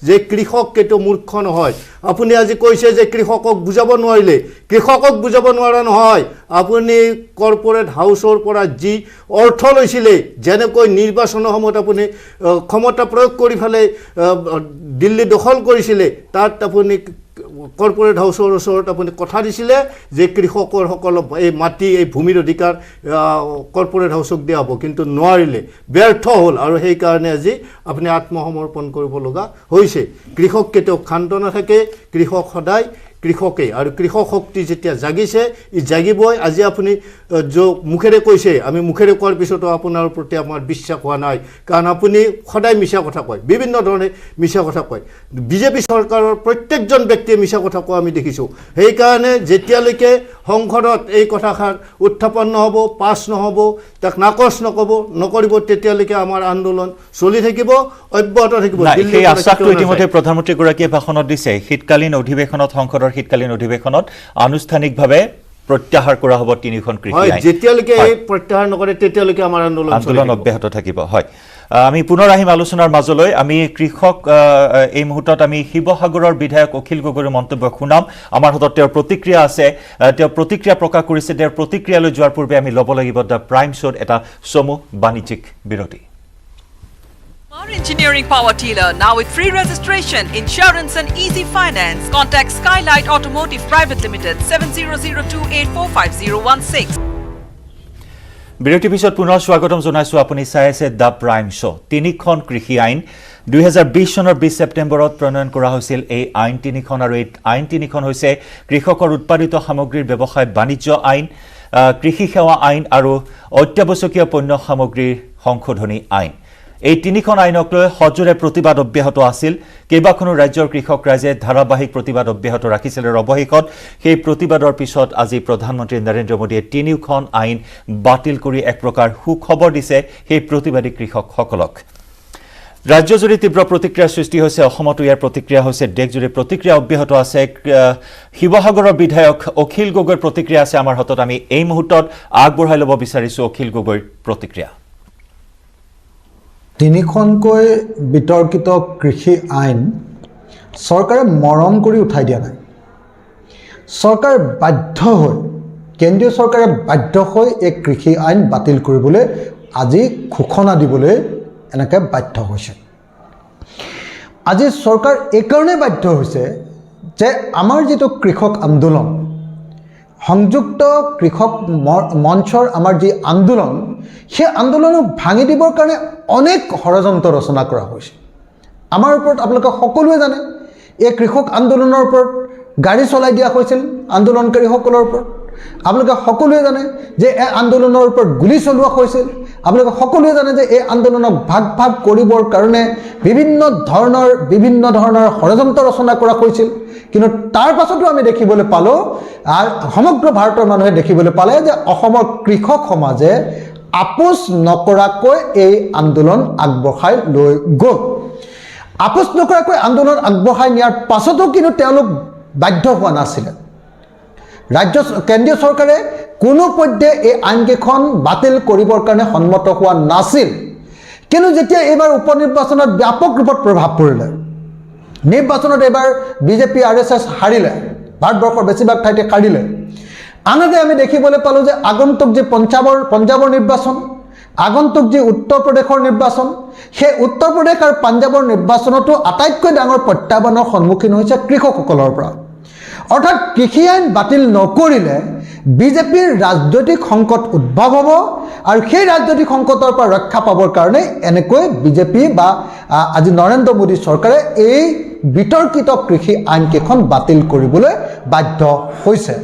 S7: যে কৃষক কেতিয়াও মূৰ্খ নহয় আপুনি আজি কৈছে যে কৃষকক বুজাব নোৱাৰিলে কৃষকক বুজাব নোৱাৰা নহয় আপুনি কৰ্পৰেট হাউচৰ পৰা যি অৰ্থ লৈছিলে যেনেকৈ নিৰ্বাচনৰ সময়ত আপুনি ক্ষমতা প্ৰয়োগ কৰি ফেলে দিল্লী দখল কৰিছিলে তাত আপুনি কৰ্পৰেট হাউচৰ ওচৰত আপুনি কথা দিছিলে যে কৃষকসকলক এই মাটি এই ভূমিৰ অধিকাৰ কৰ্পৰেট হাউচক দিয়া হ'ব কিন্তু নোৱাৰিলে ব্যৰ্থ হ'ল আৰু সেইকাৰণে আজি আপুনি আত্মসমৰ্পণ কৰিব লগা হৈছে কৃষক কেতিয়াও ক্ষান্ত নাথাকে কৃষক সদায় কৃষকে আৰু কৃষক শক্তি যেতিয়া জাগিছে ই জাগিবই আজি আপুনি মুখেৰে কৈছে আমি মুখেৰে কোৱাৰ পিছতো আপোনাৰ প্ৰতি আমাৰ বিশ্বাস হোৱা নাই কাৰণ আপুনি সদায় মিছা কথা কয় বিভিন্ন ধৰণে মিছা কথা কয় বিজেপি চৰকাৰৰ প্ৰত্যেকজন ব্যক্তিয়ে মিছা কথা কোৱা আমি দেখিছোঁ সেইকাৰণে যেতিয়ালৈকে সংসদত এই কথাষাৰ উত্থাপন নহ'ব পাছ নহ'ব তাক নাকচ নকৰিব তেতিয়ালৈকে আমাৰ আন্দোলন চলি থাকিব অব্যাহত থাকিব
S1: সেই আশ্বাসটো ইতিমধ্যে প্ৰধানমন্ত্ৰীগৰাকীয়ে ভাষণত দিছে শীতকালীন অধিৱেশনত সংসদৰ শীতকালীন অধিৱেশনত আনুষ্ঠানিকভাৱে প্ৰত্যাহাৰ কৰা হ'ব তিনিখন কৃষি আইন
S7: যেতিয়ালৈকে প্ৰত্যাহাৰ নকৰে তেতিয়ালৈকে আমাৰ আন্দোলন
S1: অব্যাহত থাকিব হয় আমি পুনৰ আহিম আলোচনাৰ মাজলৈ আমি কৃষক এই মুহূৰ্তত আমি শিৱসাগৰৰ বিধায়ক অখিল গগৈৰ মন্তব্য শুনাম আমাৰ হাতত তেওঁৰ প্ৰতিক্ৰিয়া আছে তেওঁ প্ৰতিক্ৰিয়া প্ৰকাশ কৰিছে তেওঁৰ প্ৰতিক্ৰিয়ালৈ যোৱাৰ পূৰ্বে আমি ল'ব লাগিব দ্য প্ৰাইম শ্ব'ত এটা চমু বাণিজ্যিক বিৰতি
S3: Our engineering power dealer now with free registration, insurance and easy finance. Contact Skylight Automotive Private Limited 7002845016.
S1: বিৰতিৰ পিছত পুনৰ স্বাগতম জনাইছোঁ আপুনি চাই আছে দ্য প্ৰাইম শ্ব' তিনিখন কৃষি আইন 2020 চনৰ 20 ছেপ্টেম্বৰত প্ৰণয়ন কৰা হৈছিল এই আইন তিনিখন আৰু এই আইন তিনিখন হৈছে কৃষকৰ উৎপাদিত সামগ্ৰীৰ ব্যৱসায় বাণিজ্য আইন কৃষি সেৱা আইন আৰু অত্যাৱশ্যকীয় পণ্য সামগ্ৰীৰ সংশোধনী আইন এই তিনিখন আইনক লৈ সজোৰে প্ৰতিবাদ অব্যাহত আছিল কেইবাখনো ৰাজ্যৰ কৃষক ৰাইজে ধাৰাবাহিক প্ৰতিবাদ অব্যাহত ৰাখিছিল আৰু অৱশেষত সেই প্ৰতিবাদৰ পিছত আজি প্ৰধানমন্ত্ৰী নৰেন্দ্ৰ মোদীয়ে তিনিখন আইন বাতিল কৰি এক প্ৰকাৰ সুখবৰ দিছে সেই প্ৰতিবাদী কৃষকসকলক ৰাজ্যজুৰি তীব্ৰ প্ৰতিক্ৰিয়াৰ সৃষ্টি হৈছে অসমতো ইয়াৰ প্ৰতিক্ৰিয়া হৈছে দেশজুৰি প্ৰতিক্ৰিয়া অব্যাহত আছে শিৱসাগৰৰ বিধায়ক অখিল গগৈৰ প্ৰতিক্ৰিয়া আছে আমাৰ হাতত আমি এই মুহূৰ্তত আগবঢ়াই ল'ব বিচাৰিছোঁ অখিল গগৈৰ প্ৰতিক্ৰিয়া
S8: তিনিখনকৈ বিতৰ্কিত কৃষি আইন চৰকাৰে মৰম কৰি উঠাই দিয়া নাই চৰকাৰ বাধ্য হৈ কেন্দ্ৰীয় চৰকাৰে বাধ্য হৈ এই কৃষি আইন বাতিল কৰিবলৈ আজি ঘোষণা দিবলৈ এনেকৈ বাধ্য হৈছে আজি চৰকাৰ এইকাৰণে বাধ্য হৈছে যে আমাৰ যিটো কৃষক আন্দোলন সংযুক্ত কৃষক মঞ্চৰ আমাৰ যি আন্দোলন সেই আন্দোলনক ভাঙি দিবৰ কাৰণে অনেক ষড়যন্ত্ৰ ৰচনা কৰা হৈছে আমাৰ ওপৰত আপোনালোকে সকলোৱে জানে এই কৃষক আন্দোলনৰ ওপৰত গাড়ী চলাই দিয়া হৈছিল আন্দোলনকাৰীসকলৰ ওপৰত আপোনালোকে সকলোৱে জানে যে এই আন্দোলনৰ ওপৰত গুলি চলোৱা হৈছিল আপোনালোকে সকলোৱে জানে যে এই আন্দোলনক ভাগ ভাগ কৰিবৰ কাৰণে বিভিন্ন ধৰণৰ ষড়যন্ত্ৰ ৰচনা কৰা হৈছিল কিন্তু তাৰ পাছতো আমি দেখিবলৈ পালোঁ আৰু সমগ্ৰ ভাৰতৰ মানুহে দেখিবলৈ পালে যে অসমৰ কৃষক সমাজে আপোচ নকৰাকৈ এই আন্দোলন আগবঢ়াই লৈ গ'ল আপোচ নকৰাকৈ আন্দোলন আগবঢ়াই নিয়াৰ পাছতো কিন্তু তেওঁলোক বাধ্য হোৱা নাছিলে কেন্দ্ৰীয় চৰকাৰে কোনো পধ্যে এই আইনকেইখন বাতিল কৰিবৰ কাৰণে সন্মত হোৱা নাছিল কিন্তু যেতিয়া এইবাৰ উপ নিৰ্বাচনত ব্যাপক ৰূপত প্ৰভাৱ পৰিলে নিৰ্বাচনত এইবাৰ বিজেপি RSS হাৰিলে ভাৰতবৰ্ষৰ বেছিভাগ ঠাইতে হাৰিলে আনহাতে আমি দেখিবলৈ পালোঁ যে আগন্তুক যি পঞ্জাবৰ নিৰ্বাচন আগন্তুক যি উত্তৰ প্ৰদেশৰ নিৰ্বাচন সেই উত্তৰ প্ৰদেশ আৰু পঞ্জাবৰ নিৰ্বাচনতো আটাইতকৈ ডাঙৰ প্ৰত্যাহ্বানৰ সন্মুখীন হৈছে কৃষকসকলৰ পৰা অৰ্থাৎ কৃষি আইন বাতিল নকৰিলে বিজেপিৰ ৰাজনৈতিক সংকট উদ্ভৱ হ'ব আৰু সেই ৰাজনৈতিক সংকটৰ পৰা ৰক্ষা পাবৰ কাৰণে এনেকৈ বিজেপি বা আজি নৰেন্দ্ৰ মোদী চৰকাৰে এই বিতৰ্কিত কৃষি আইনকেইখন বাতিল কৰিবলৈ বাধ্য হৈছে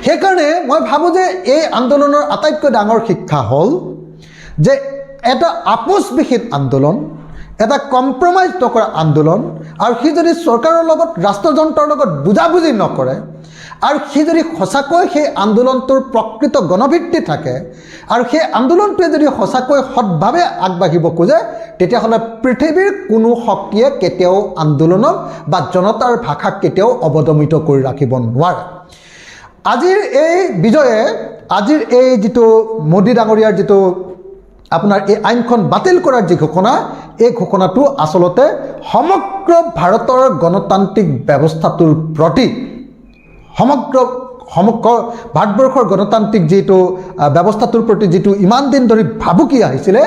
S8: সেইকাৰণে মই ভাবোঁ যে এই আন্দোলনৰ আটাইতকৈ ডাঙৰ শিক্ষা হ'ল যে এটা আপোচবিহীন আন্দোলন এটা কম্প্ৰমাইজ নকৰা আন্দোলন আৰু সি যদি চৰকাৰৰ লগত ৰাষ্ট্ৰযন্ত্ৰৰ লগত বুজাবুজি নকৰে আৰু সি যদি সঁচাকৈ সেই আন্দোলনটোৰ প্ৰকৃত গণভিত্তি থাকে আৰু সেই আন্দোলনটোৱে যদি সঁচাকৈ সৎভাৱে আগবাঢ়িব খোজে তেতিয়াহ'লে পৃথিৱীৰ কোনো শক্তিয়ে কেতিয়াও আন্দোলনক বা জনতাৰ ভাষাক কেতিয়াও অৱদমিত কৰি ৰাখিব নোৱাৰে আজিৰ এই বিজয়ে আজিৰ এই যিটো মোদী ডাঙৰীয়াৰ যিটো আপোনাৰ এই আইনখন বাতিল কৰাৰ যি ঘোষণা এই ঘোষণাটো আচলতে সমগ্ৰ ভাৰতৰ গণতান্ত্ৰিক ব্যৱস্থাটোৰ প্ৰতি সমগ্ৰ ভাৰতবৰ্ষৰ গণতান্ত্ৰিক যিটো ব্যৱস্থাটোৰ প্ৰতি যিটো ইমান দিন ধৰি ভাবুকি আহিছিলে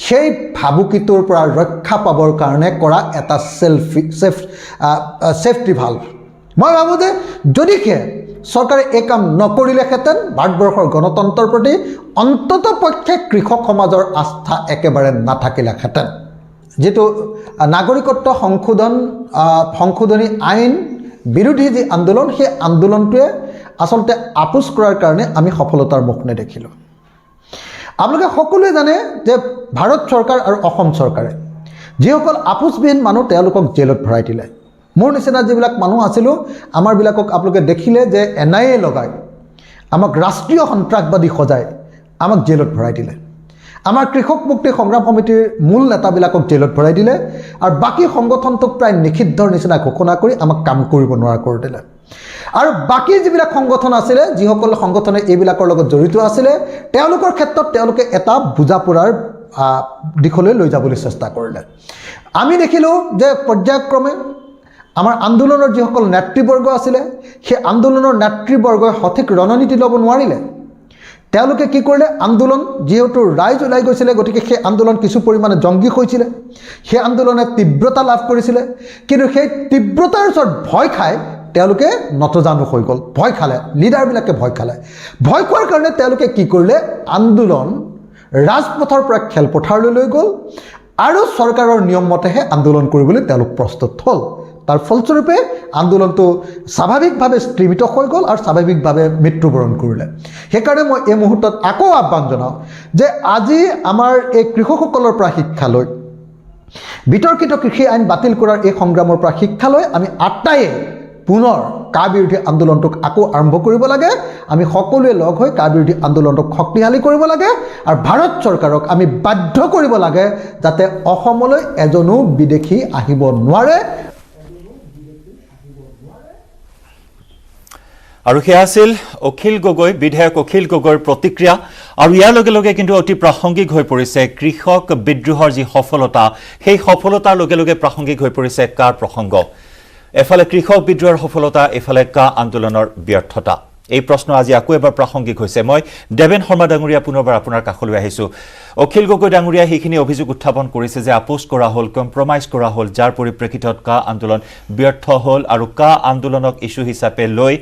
S8: সেই ভাবুকিটোৰ পৰা ৰক্ষা পাবৰ কাৰণে কৰা এটা ছেফটি ভাল্ভ মই ভাবোঁ যে যদিহে চৰকাৰে এই কাম নকৰিলেহেঁতেন ভাৰতবৰ্ষৰ গণতন্ত্ৰৰ প্ৰতি অন্ততপক্ষে কৃষক সমাজৰ আস্থা একেবাৰে নাথাকিলেহেঁতেন যিটো নাগৰিকত্ব সংশোধনী আইন বিৰোধী যি আন্দোলন সেই আন্দোলনটোৱে আচলতে আপোচ কৰাৰ কাৰণে আমি সফলতাৰ মুখ নেদেখিলোঁ আপোনালোকে সকলোৱে জানে যে ভাৰত চৰকাৰ আৰু অসম চৰকাৰে যিসকল আপোচবিহীন মানুহ তেওঁলোকক জেলত ভৰাই দিলে মোৰ নিচিনা যিবিলাক মানুহ আছিলোঁ আমাৰবিলাকক আপোনালোকে দেখিলে যে NIA লগাই আমাক ৰাষ্ট্ৰীয় সন্ত্ৰাসবাদী সজাই আমাক জেলত ভৰাই দিলে আমাৰ কৃষক মুক্তি সংগ্ৰাম সমিতিৰ মূল নেতাবিলাকক জেলত ভৰাই দিলে আৰু বাকী সংগঠনটোক প্ৰায় নিষিদ্ধৰ নিচিনা ঘোষণা কৰি আমাক কাম কৰিব নোৱাৰা কৰি দিলে আৰু বাকী যিবিলাক সংগঠন আছিলে যিসকল সংগঠনে এইবিলাকৰ লগত জড়িত আছিলে তেওঁলোকৰ ক্ষেত্ৰত তেওঁলোকে এটা বুজা পৰাৰ দিশলৈ লৈ যাবলৈ চেষ্টা কৰিলে আমি দেখিলোঁ যে পৰ্যায়ক্ৰমে আমাৰ আন্দোলনৰ যিসকল নেতৃবৰ্গ আছিলে সেই আন্দোলনৰ নেতৃবৰ্গই সঠিক ৰণনীতি ল'ব নোৱাৰিলে তেওঁলোকে কি কৰিলে আন্দোলন যেহেতু ৰাইজ ওলাই গৈছিলে গতিকে সেই আন্দোলন কিছু পৰিমাণে জংগী হৈছিলে সেই আন্দোলনে তীব্ৰতা লাভ কৰিছিলে কিন্তু সেই তীব্ৰতাৰ ওচৰত ভয় খাই তেওঁলোকে নতজানু হৈ গ'ল ভয় খালে লিডাৰবিলাকে ভয় খালে ভয় খোৱাৰ কাৰণে তেওঁলোকে কি কৰিলে আন্দোলন ৰাজপথৰ পৰা খেলপথাৰলৈ লৈ গ'ল আৰু চৰকাৰৰ নিয়ম মতেহে আন্দোলন কৰিবলৈ তেওঁলোক প্ৰস্তুত হ'ল তাৰ ফলস্বৰূপে আন্দোলনটো স্বাভাৱিকভাৱে স্ত্ৰীমিত হৈ গ'ল আৰু স্বাভাৱিকভাৱে মৃত্যুবৰণ কৰিলে সেইকাৰণে মই এই মুহূৰ্তত আকৌ আহ্বান জনাওঁ যে আজি আমাৰ এই কৃষকসকলৰ পৰা শিক্ষা লৈ বিতৰ্কিত কৃষি আইন বাতিল কৰাৰ এই সংগ্ৰামৰ পৰা শিক্ষা লৈ আমি আটাইয়ে পুনৰ কা বিৰোধী আন্দোলনটোক আকৌ আৰম্ভ কৰিব লাগে আমি সকলোৱে লগ হৈ কা বিৰোধী আন্দোলনটোক শক্তিশালী কৰিব লাগে আৰু ভাৰত চৰকাৰক আমি বাধ্য কৰিব লাগে যাতে অসমলৈ এজনো বিদেশী আহিব নোৱাৰে
S1: আৰু সেয়া আছিল অখিল গগৈ বিধায়ক অখিল গগৈৰ প্ৰতিক্ৰিয়া আৰু ইয়াৰ লগে লগে কিন্তু অতি প্ৰাসংগিক হৈ পৰিছে কৃষক বিদ্ৰোহৰ যি সফলতা সেই সফলতাৰ লগে লগে প্ৰাসংগিক হৈ পৰিছে কাৰ প্ৰসংগ এফালে কৃষক বিদ্ৰোহৰ সফলতা এফালে কা আন্দোলনৰ ব্যৰ্থতা এই প্ৰশ্ন আজি আকৌ এবাৰ প্ৰাসংগিক হৈছে মই দেবেন শৰ্মা ডাঙৰীয়া পুনৰবাৰ আপোনাৰ কাষলৈ আহিছোঁ অখিল গগৈ ডাঙৰীয়া সেইখিনি অভিযোগ উত্থাপন কৰিছে যে আপোচ কৰা হ'ল কম্প্ৰমাইজ কৰা হ'ল যাৰ পৰিপ্ৰেক্ষিতত কা আন্দোলন ব্যৰ্থ হ'ল আৰু কা আন্দোলনক ইস্যু হিচাপে লৈ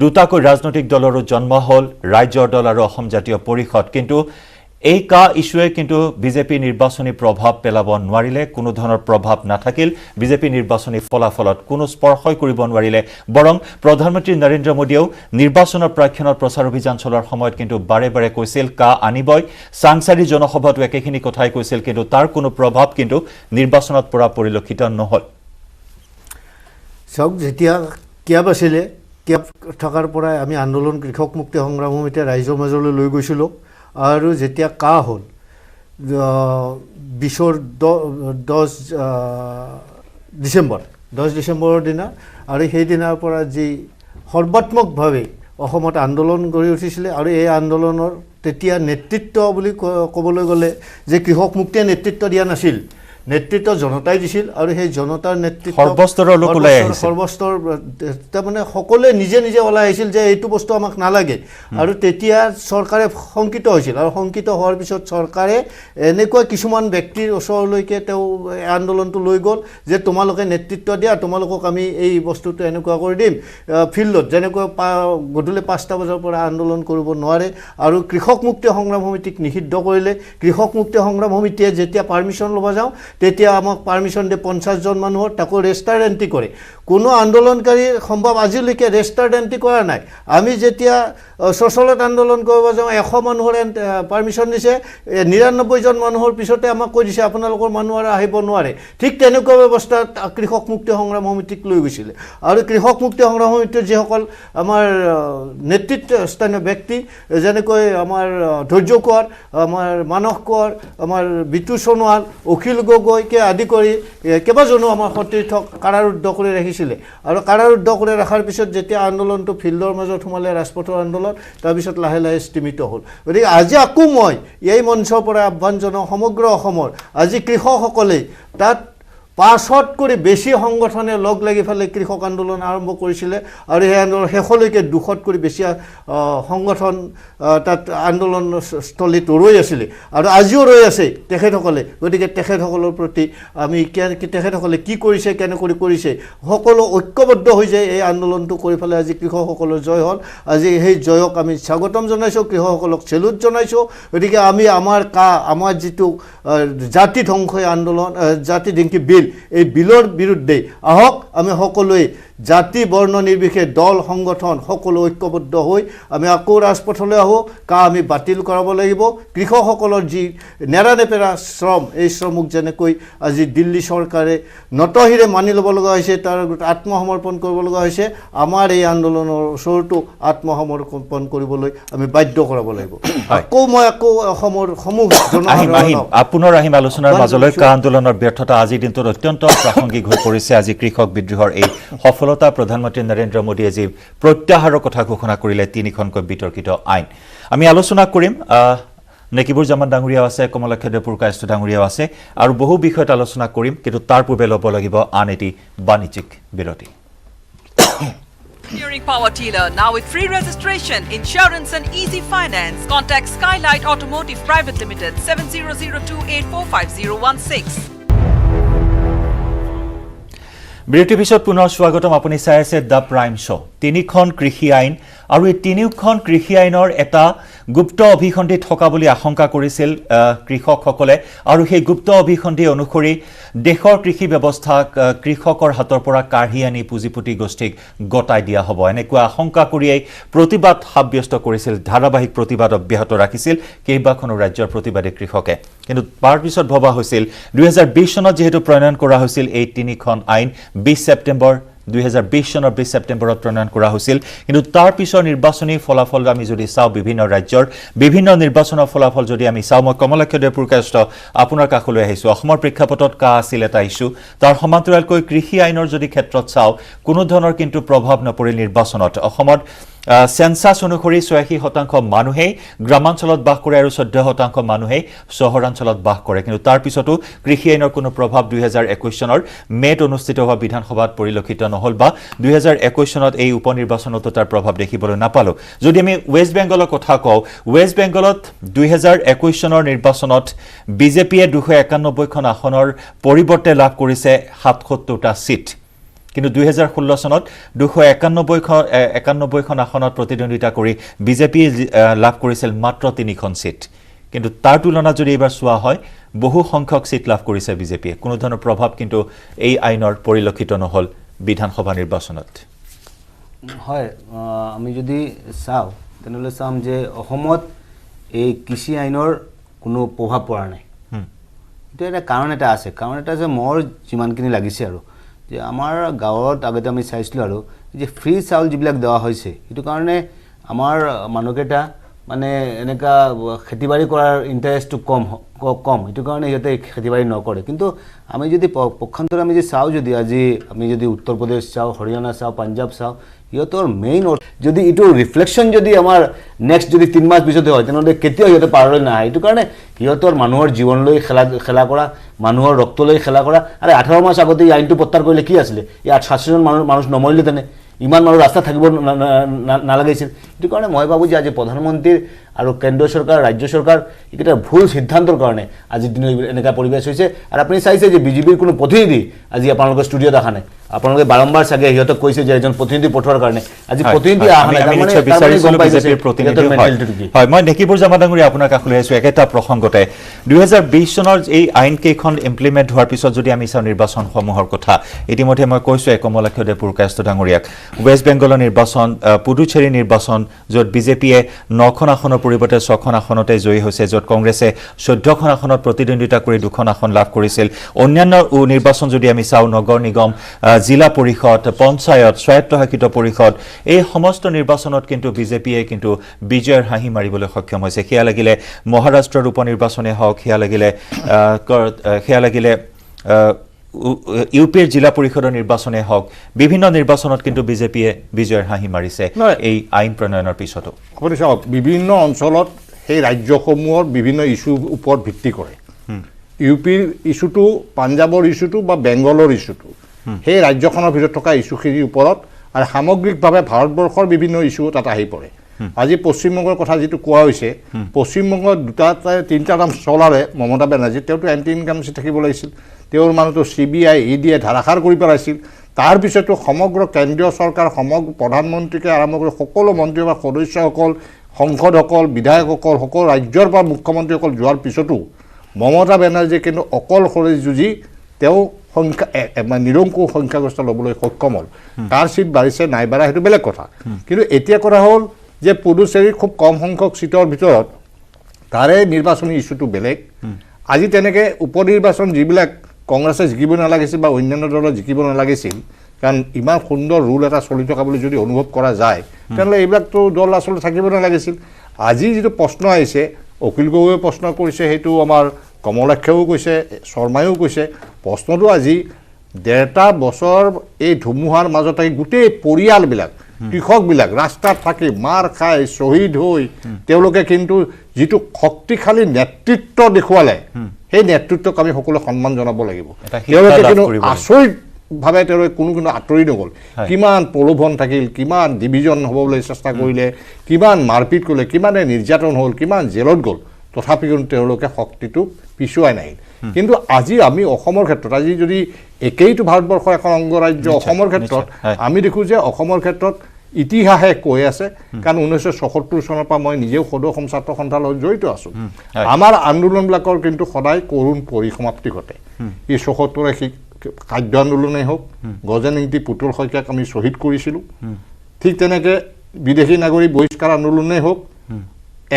S1: দুটাকৈ ৰাজনৈতিক দলৰো জন্ম হ'ল ৰাজ্যৰ দল আৰু অসম জাতীয় পৰিষদ কিন্তু এই কা ইস্যুৱে কিন্তু বিজেপি নিৰ্বাচনী প্ৰভাৱ পেলাব নোৱাৰিলে কোনো ধৰণৰ প্ৰভাৱ নাথাকিল বিজেপি নিৰ্বাচনী ফলাফলত কোনো স্পৰ্শই কৰিব নোৱাৰিলে বৰং প্ৰধানমন্ত্ৰী নৰেন্দ্ৰ মোদীয়েও নিৰ্বাচনৰ প্ৰাক্ষণত প্ৰচাৰ অভিযান চলোৱাৰ সময়ত কিন্তু বাৰে বাৰে কৈছিল কা আনিবই সাংসাৰী জনসভাটো একেখিনি কথাই কৈছিল কিন্তু তাৰ কোনো প্ৰভাৱ কিন্তু নিৰ্বাচনত পৰা পৰিলক্ষিত নহল
S7: চাওক যেতিয়া কিয়াব আছিলে কিয়াব থকাৰ পৰাই আমি আন্দোলন কৃষক মুক্তি সংগ্ৰাম সমিতি ৰাইজৰ মাজলৈ লৈ গৈছিলোঁ আৰু যেতিয়া কা হ'ল 20 ডিচেম্বৰৰ দিনা আৰু সেই দিনাৰ পৰা যি সৰ্বাত্মকভাৱে অসমত আন্দোলন গঢ়ি উঠিছিলে আৰু এই আন্দোলনৰ তেতিয়া নেতৃত্ব বুলি ক'বলৈ গ'লে যে কৃষক মুক্তিয়ে নেতৃত্ব দিয়া নাছিল নেতৃত্ব জনতাই দিছিল আৰু সেই জনতাৰ নেতৃত্ব
S1: সৰ্বস্তৰৰ লোক ওলাই আহিছিল
S7: সৰ্বস্তৰ তাৰমানে সকলোৱে নিজে নিজে ওলাই আহিছিল যে এইটো বস্তু আমাক নালাগে আৰু তেতিয়া চৰকাৰে শংকিত হৈছিল আৰু শংকিত হোৱাৰ পিছত চৰকাৰে এনেকুৱা কিছুমান ব্যক্তিৰ ওচৰলৈকে তেওঁ আন্দোলনটো লৈ গ'ল যে তোমালোকে নেতৃত্ব দিয়া তোমালোকক আমি এই বস্তুটো এনেকুৱা কৰি দিম ফিল্ডত যেনেকৈ গধূলি 5টা বজাৰ পৰা আন্দোলন কৰিব নোৱাৰে আৰু কৃষক মুক্তি সংগ্ৰাম সমিতিক নিষিদ্ধ কৰিলে কৃষক মুক্তি সংগ্ৰাম সমিতিয়ে যেতিয়া পাৰমিশ্যন ল'ব যাওঁ তেতিয়া আমাক পাৰ্মিশ্যন দিয়ে 50জন মানুহৰ, তাকো ৰেজিষ্টাৰ্ড এণ্ট্ৰি কৰে। কোনো আন্দোলনকাৰী সম্ভৱ আজিলৈকে ৰেজিষ্টাৰ্ড এণ্ট্ৰি কৰা নাই। আমি যেতিয়া সচলত আন্দোলন কৰিব যাওঁ 100 মানুহৰ পাৰ্মিশ্যন দিছে, 99জন মানুহৰ পিছতে আমাক কৈ দিছে আপোনালোকৰ মানুহ আৰু আহিব নোৱাৰে। ঠিক তেনেকুৱা ব্যৱস্থাত কৃষক মুক্তি সংগ্ৰাম সমিতিক লৈ গৈছিলে। আৰু কৃষক মুক্তি সংগ্ৰাম সমিতিৰ যিসকল আমাৰ নেতৃত্বস্থানীয় ব্যক্তি, যেনেকৈ আমাৰ ধৈৰ্য কোঁৱৰ, আমাৰ মানস কোঁৱৰ, আমাৰ বিতু সোণোৱাল, অখিল গগৈকে আদি কৰি কেইবাজনো আমাৰ সতীৰ্থক কাৰাৰুদ্ধ কৰি ৰাখিছিলে। আৰু কাৰাৰুদ্ধ কৰি ৰখাৰ পিছত যেতিয়া আন্দোলনটো ফিল্ডৰ মাজত সোমালে, ৰাজপথৰ আন্দোলন, তাৰপিছত লাহে লাহে স্তিমিত হ'ল। গতিকে আজি আকৌ মই এই মঞ্চৰ পৰা আহ্বান জনাওঁ সমগ্ৰ অসমৰ আজি কৃষকসকলে তাত 500 কৰি বেছি সংগঠনে লগ লাগি পেলাই কৃষক আন্দোলন আৰম্ভ কৰিছিলে। আৰু সেই আন্দোলন শেষলৈকে 200 কৰি বেছি সংগঠন তাত আন্দোলনস্থলীত ৰৈ আছিলে আৰু আজিও ৰৈ আছে তেখেতসকলে। গতিকে তেখেতসকলৰ প্ৰতি আমি তেখেতসকলে কি কৰিছে, কেনেকৈ কৰিছে, সকলো ঐক্যবদ্ধ হৈ যায় এই আন্দোলনটো কৰি পেলাই আজি কৃষকসকলৰ জয় হ'ল। আজি সেই জয়ক আমি স্বাগতম জনাইছোঁ, কৃষকসকলক চেলুট জনাইছোঁ। গতিকে আমি আমাৰ যিটো জাতি ধ্বংসী আন্দোলন, জাতি ধ্বংসী বিল, এই বিলৰ বিৰুদ্ধে আহক আমি সকলোৱে জাতি বৰ্ণ নিৰ্বিশেষে দল সংগঠন সকলো ঐক্যবদ্ধ হৈ আমি আকৌ ৰাজপথলৈ আহোঁ। আমি বাতিল কৰাব লাগিব কৃষকসকলৰ যি নেৰানেপেৰা শ্ৰম, এই শ্ৰমক যেনেকৈ আজি দিল্লী চৰকাৰে নতশিৰে মানি ল'ব লগা হৈছে, তাৰ আত্মসমৰ্পণ কৰিব লগা হৈছে, আমাৰ এই আন্দোলনৰ ওচৰতো আত্মসমৰ্পণ কৰিবলৈ আমি বাধ্য কৰাব লাগিব। মই অসমৰ সমূহ
S1: পুনৰ আহিম আলোচনাৰ মাজলৈ। কা আন্দোলনৰ ব্যৰ্থতা আজিৰ দিনটোত অত্যন্ত প্ৰাসংগিক হৈ পৰিছে। আজি কৃষক বিদ্ৰোহৰ এই সফলতা, প্ৰধানমন্ত্ৰী নৰেন্দ্ৰ মোদীয়ে যি প্ৰত্যাহাৰৰ কথা ঘোষণা কৰিলে 3খনকৈ বিতৰ্কিত আইন, আমি আলোচনা কৰিম। নেকিবুৰ জামান ডাঙৰীয়াও আছে, কমলাক্ষ দেৱপুৰকায়স্থ ডাঙৰীয়াও আছে, আৰু বহু বিষয়ত আলোচনা কৰিম। কিন্তু তাৰ পূৰ্বে ল'ব লাগিব আন এটি বাণিজ্যিক বিৰতি।
S3: Steering Power Dealer now with free registration, insurance and easy finance. Contact Skylight Automotive Private Limited 7002845016.
S1: বিৰতিৰ পিছত পুনৰ স্বাগতম। আপুনি চাই আছে দ্য প্ৰাইম শ্ব'। 3খন কৃষি আইন, আৰু এই 3খন কৃষি আইনৰ এটা গুপ্ত অভিসন্ধি থকা বুলি আশংকা কৰিছিল কৃষকসকলে। আৰু সেই গুপ্ত অভিসন্ধি অনুসৰি দেশৰ কৃষি ব্যৱস্থাক কৃষকৰ হাতৰ পৰা কাঢ়ি আনি পুঁজিপতি গোষ্ঠীক গতাই দিয়া হ'ব, এনেকুৱা আশংকা কৰিয়েই প্ৰতিবাদ সাব্যস্ত কৰিছিল। ধাৰাবাহিক প্ৰতিবাদ অব্যাহত ৰাখিছিল কেইবাখনো ৰাজ্যৰ প্ৰতিবাদী কৃষকে। কিন্তু তাৰ পিছত ভবা হৈছিল 2020 চনত যিহেতু প্ৰণয়ন কৰা হৈছিল এই 3খন আইন, 20 ছেপ্টেম্বৰ 2020 চনৰ 20 ছেপ্টেম্বৰত প্ৰণয়ন কৰা হৈছিল। কিন্তু তাৰ পিছৰ নিৰ্বাচনী ফলাফল আমি যদি চাওঁ, বিভিন্ন ৰাজ্যৰ বিভিন্ন নিৰ্বাচনৰ ফলাফল যদি আমি চাওঁ, মই কমলাক্ষ দেৱপুৰকায়স্থ আপোনাৰ কাষলৈ আহিছোঁ। অসমৰ প্ৰেক্ষাপটত কা আছিল এটা ইছ্যু, তাৰ সমান্তৰালকৈ কৃষি আইনৰ যদি ক্ষেত্ৰত চাওঁ, কোনো ধৰণৰ কিন্তু প্ৰভাৱ নপৰিল নিৰ্বাচনত। অসমত সেন্সাছ অনুসৰি 86% মানুহেই গ্ৰামাঞ্চলত বাস কৰে আৰু 14% মানুহেই চহৰাঞ্চলত বাস কৰে। কিন্তু তাৰ পিছতো কৃষি আইনৰ কোনো প্ৰভাৱ 2021 চনৰ মে'ত অনুষ্ঠিত হোৱা বিধানসভাত পৰিলক্ষিত নহ'ল, বা 2021 চনত এই উপ নিৰ্বাচনতো তাৰ প্ৰভাৱ দেখিবলৈ নাপালোঁ। যদি আমি ৱেষ্ট বেংগলৰ কথা কওঁ, ৱেষ্ট বেংগলত 2021 চনৰ নিৰ্বাচনত বিজেপিয়ে 291খন আসনৰ পৰিৱৰ্তে লাভ কৰিছে 77টা ছিট। কিন্তু 2016 চনত 291খন আসনত প্ৰতিদ্বন্দ্বিতা কৰি বিজেপি লাভ কৰিছিল মাত্ৰ 3খন ছিট। কিন্তু তাৰ তুলনাত যদি এইবাৰ চোৱা হয়, বহু সংখ্যক ছিট লাভ কৰিছে বিজেপিয়ে। কোনো ধৰণৰ প্ৰভাৱ কিন্তু এই আইনৰ পৰিলক্ষিত নহ'ল বিধানসভা নিৰ্বাচনত।
S6: হয়, আমি যদি চাওঁ তেনেহ'লে চাম যে অসমত এই কৃষি আইনৰ কোনো প্ৰভাৱ পৰা নাই। এইটো এটা কাৰণ এটা আছে, মোৰ যিমানখিনি লাগিছে আৰু যে আমাৰ গাঁৱত আগতে আমি চাইছিলোঁ আৰু যে ফ্ৰী চাউল যিবিলাক দেওয়া হৈছে, সেইটো কাৰণে আমাৰ মানুহকেইটা মানে এনেকুৱা খেতি বাতি কৰাৰ ইণ্টাৰেষ্টটো কম, সেইটো কাৰণে সিহঁতে খেতি বাতি নকৰে। কিন্তু আমি যদি পক্ষান্তৰে আমি যদি চাওঁ, যদি আজি আমি যদি উত্তৰ প্ৰদেশ চাওঁ, হৰিয়ানা চাওঁ, পাঞ্জাৱ চাওঁ, সিহঁতৰ মেইন যদি এইটো ৰিফ্লেকশ্যন যদি আমাৰ নেক্সট যদি 3 মাহ পিছতে হয়, তেনেহ'লে কেতিয়াও সিহঁতে পাৰলৈ নাহে। সেইটো কাৰণে সিহঁতৰ মানুহৰ জীৱনলৈ খেলা কৰা, মানুহৰ ৰক্তলৈ খেলা কৰা। আৰু 18 মাহ আগতে এই আইনটো প্ৰত্যাহাৰ কৰিলে কি আছিলে, ইয়াত 86জন মানুহ নমৰিলে তেনে, ইমান মানুহ ৰাস্তাত থাকিব নালাগিছিল। সেইটো কাৰণে মই ভাবোঁ যে আজি প্ৰধানমন্ত্ৰীৰ আৰু কেন্দ্ৰীয় চৰকাৰ ৰাজ্য চৰকাৰ এইকেইটা ভুল সিদ্ধান্তৰ কাৰণে আজিৰ দিনত এনেকুৱা পৰিৱেশ হৈছে আৰু আপুনি চাইছে যে বিজেপিৰ কোনো প্ৰতিনিধি আজি আপোনালোকৰ ষ্টুডিঅ'ত অহা নাই আপোনালোকে বাৰম্বাৰ চাগে সিহঁতক কৈছে যে এজন প্ৰতিনিধি পঠোৱাৰ কাৰণে আজি প্ৰতিনিধি অহা নাই
S1: হয় মই নেকিপুৰ জামা ডাঙৰীয়া আপোনাৰ কাষলৈ আহিছোঁ একেটা প্ৰসংগতে 2020 চনৰ এই আইন কেইখন ইমপ্লিমেণ্ট হোৱাৰ পিছত যদি আমি চাওঁ নিৰ্বাচনসমূহৰ কথা ইতিমধ্যে মই কৈছোঁ কমলাক্ষ দেপুৰকায়স্থ ডাঙৰীয়াক ৱেষ্ট বেংগলৰ নিৰ্বাচন পুডুচেৰী নিৰ্বাচন য'ত বিজেপিয়ে 9খন আসনৰ পৰিৱৰ্তে 6খন আসনতে জয়ী হৈছে য'ত কংগ্ৰেছে 14খন আসনত প্ৰতিদ্বন্দ্বিতা কৰি 2খন আসন লাভ কৰিছিল অন্যান্য নিৰ্বাচন যদি আমি চাওঁ নগৰ নিগম জিলা পৰিষদ পঞ্চায়ত স্বায়ত্তশাসিত পৰিষদ এই সমস্ত নিৰ্বাচনত কিন্তু বিজেপিয়ে কিন্তু বিজয়ৰ হাঁহি মাৰিবলৈ সক্ষম হৈছে সেয়া লাগিলে মহাৰাষ্ট্ৰৰ উপনিৰ্বাচনে হওক সেয়া লাগিলে ইউপিৰ জিলা পৰিষদৰ নিৰ্বাচনে হওক বিভিন্ন নিৰ্বাচনত কিন্তু বিজেপিয়ে বিজয়ৰ হাঁহি মাৰিছে এই আইন প্ৰণয়নৰ পিছতো
S5: আপুনি চাওক বিভিন্ন অঞ্চলত সেই ৰাজ্যসমূহৰ বিভিন্ন ইস্যুৰ ওপৰত ভিত্তি কৰে ইউপিৰ ইস্যুটো পাঞ্জাবৰ ইস্যুটো বা বেংগলৰ ইস্যুটো সেই ৰাজ্যখনৰ ভিতৰত থকা ইস্যুখিনিৰ ওপৰত আৰু সামগ্ৰিকভাৱে ভাৰতবৰ্ষৰ বিভিন্ন ইস্যু তাত আহি পৰে আজি পশ্চিমবংগৰ কথা যিটো কোৱা হৈছে পশ্চিমবংগত তিনিটা নাম চলাৰে মমতা বেনাৰ্জী তেওঁতো এণ্টি ইনকামচি থাকিব লাগিছিল তেওঁৰ মানুহটো CBI EDয়ে ধাৰাসাৰ কৰি পেলাইছিল তাৰপিছতো সমগ্ৰ কেন্দ্ৰীয় চৰকাৰ সমগ্ৰ প্ৰধানমন্ত্ৰীকে আৰম্ভ কৰি সকলো মন্ত্ৰী বা সদস্যসকল সংসদসকল বিধায়কসকল সকলো ৰাজ্যৰ পৰা মুখ্যমন্ত্ৰীসকল যোৱাৰ পিছতো মমতা বেনাৰ্জীয়ে কিন্তু অকলশৰে যুঁজি তেওঁ সংখ্যা নিৰংকুশ সংখ্যাগৰিষ্ঠ ল'বলৈ সক্ষম হ'ল কাৰ চিট বাঢ়িছে নাই বাঢ়া সেইটো বেলেগ কথা কিন্তু এতিয়া কথা হ'ল যে পুডুচেৰীৰ খুব কম সংখ্যক চিটৰ ভিতৰত তাৰে নিৰ্বাচনী ইস্যুটো বেলেগ আজি তেনেকৈ উপনিৰ্বাচন যিবিলাক কংগ্ৰেছে জিকিব নালাগিছিল বা অন্যান্য দলৰ জিকিব নালাগিছিল কাৰণ ইমান সুন্দৰ ৰুল এটা চলি থকা বুলি যদি অনুভৱ কৰা যায় তেনেহ'লে এইবিলাকতো দল আচলতে থাকিব নালাগিছিল আজি যিটো প্ৰশ্ন আহিছে অখিল গগৈয়ে প্ৰশ্ন কৰিছে সেইটো আমাৰ কমলাক্ষেও কৈছে শৰ্মায়ো কৈছে প্ৰশ্নটো আজি 1.5 বছৰ এই ধুমুহাৰ মাজত থাকি গোটেই পৰিয়ালবিলাক কৃষকবিলাক ৰাস্তাত থাকি মাৰ খাই শ্বহীদ হৈ তেওঁলোকে কিন্তু যিটো শক্তিশালী নেতৃত্ব দেখুৱালে সেই নেতৃত্বক আমি সকলোৱে সন্মান জনাব লাগিব তেওঁলোকে কিন্তু আচৰিতভাৱে তেওঁলোকে কোনো আঁতৰি নগ'ল কিমান প্ৰলোভন থাকিল কিমান ডিভিজন হ'বলৈ চেষ্টা কৰিলে কিমান মাৰপিট কৰিলে কিমানে নিৰ্যাতন হ'ল কিমান জেলত গ'ল তথাপি কিন্তু তেওঁলোকে শক্তিটো পিছুৱাই নাহিল কিন্তু আজি আমি অসমৰ ক্ষেত্ৰত আজি যদি একেইটো ভাৰতবৰ্ষৰ এখন অংগৰাজ্য অসমৰ ক্ষেত্ৰত আমি দেখোঁ যে অসমৰ ক্ষেত্ৰত ইতিহাসে কৈ আছে কাৰণ 1976 চনৰ পৰা মই নিজেও সদৌ অসম ছাত্ৰ সন্থাৰ লগত জড়িত আছোঁ আমাৰ আন্দোলনবিলাকৰ কিন্তু সদায় কৰুণ পৰিসমাপ্তি ঘটে এই 77 খাদ্য আন্দোলনেই হওক গজেনেংটি পুতুল শইকীয়াক আমি শ্বহীদ কৰিছিলোঁ ঠিক তেনেকৈ বিদেশী নাগৰিক বহিষ্কাৰ আন্দোলনেই হওক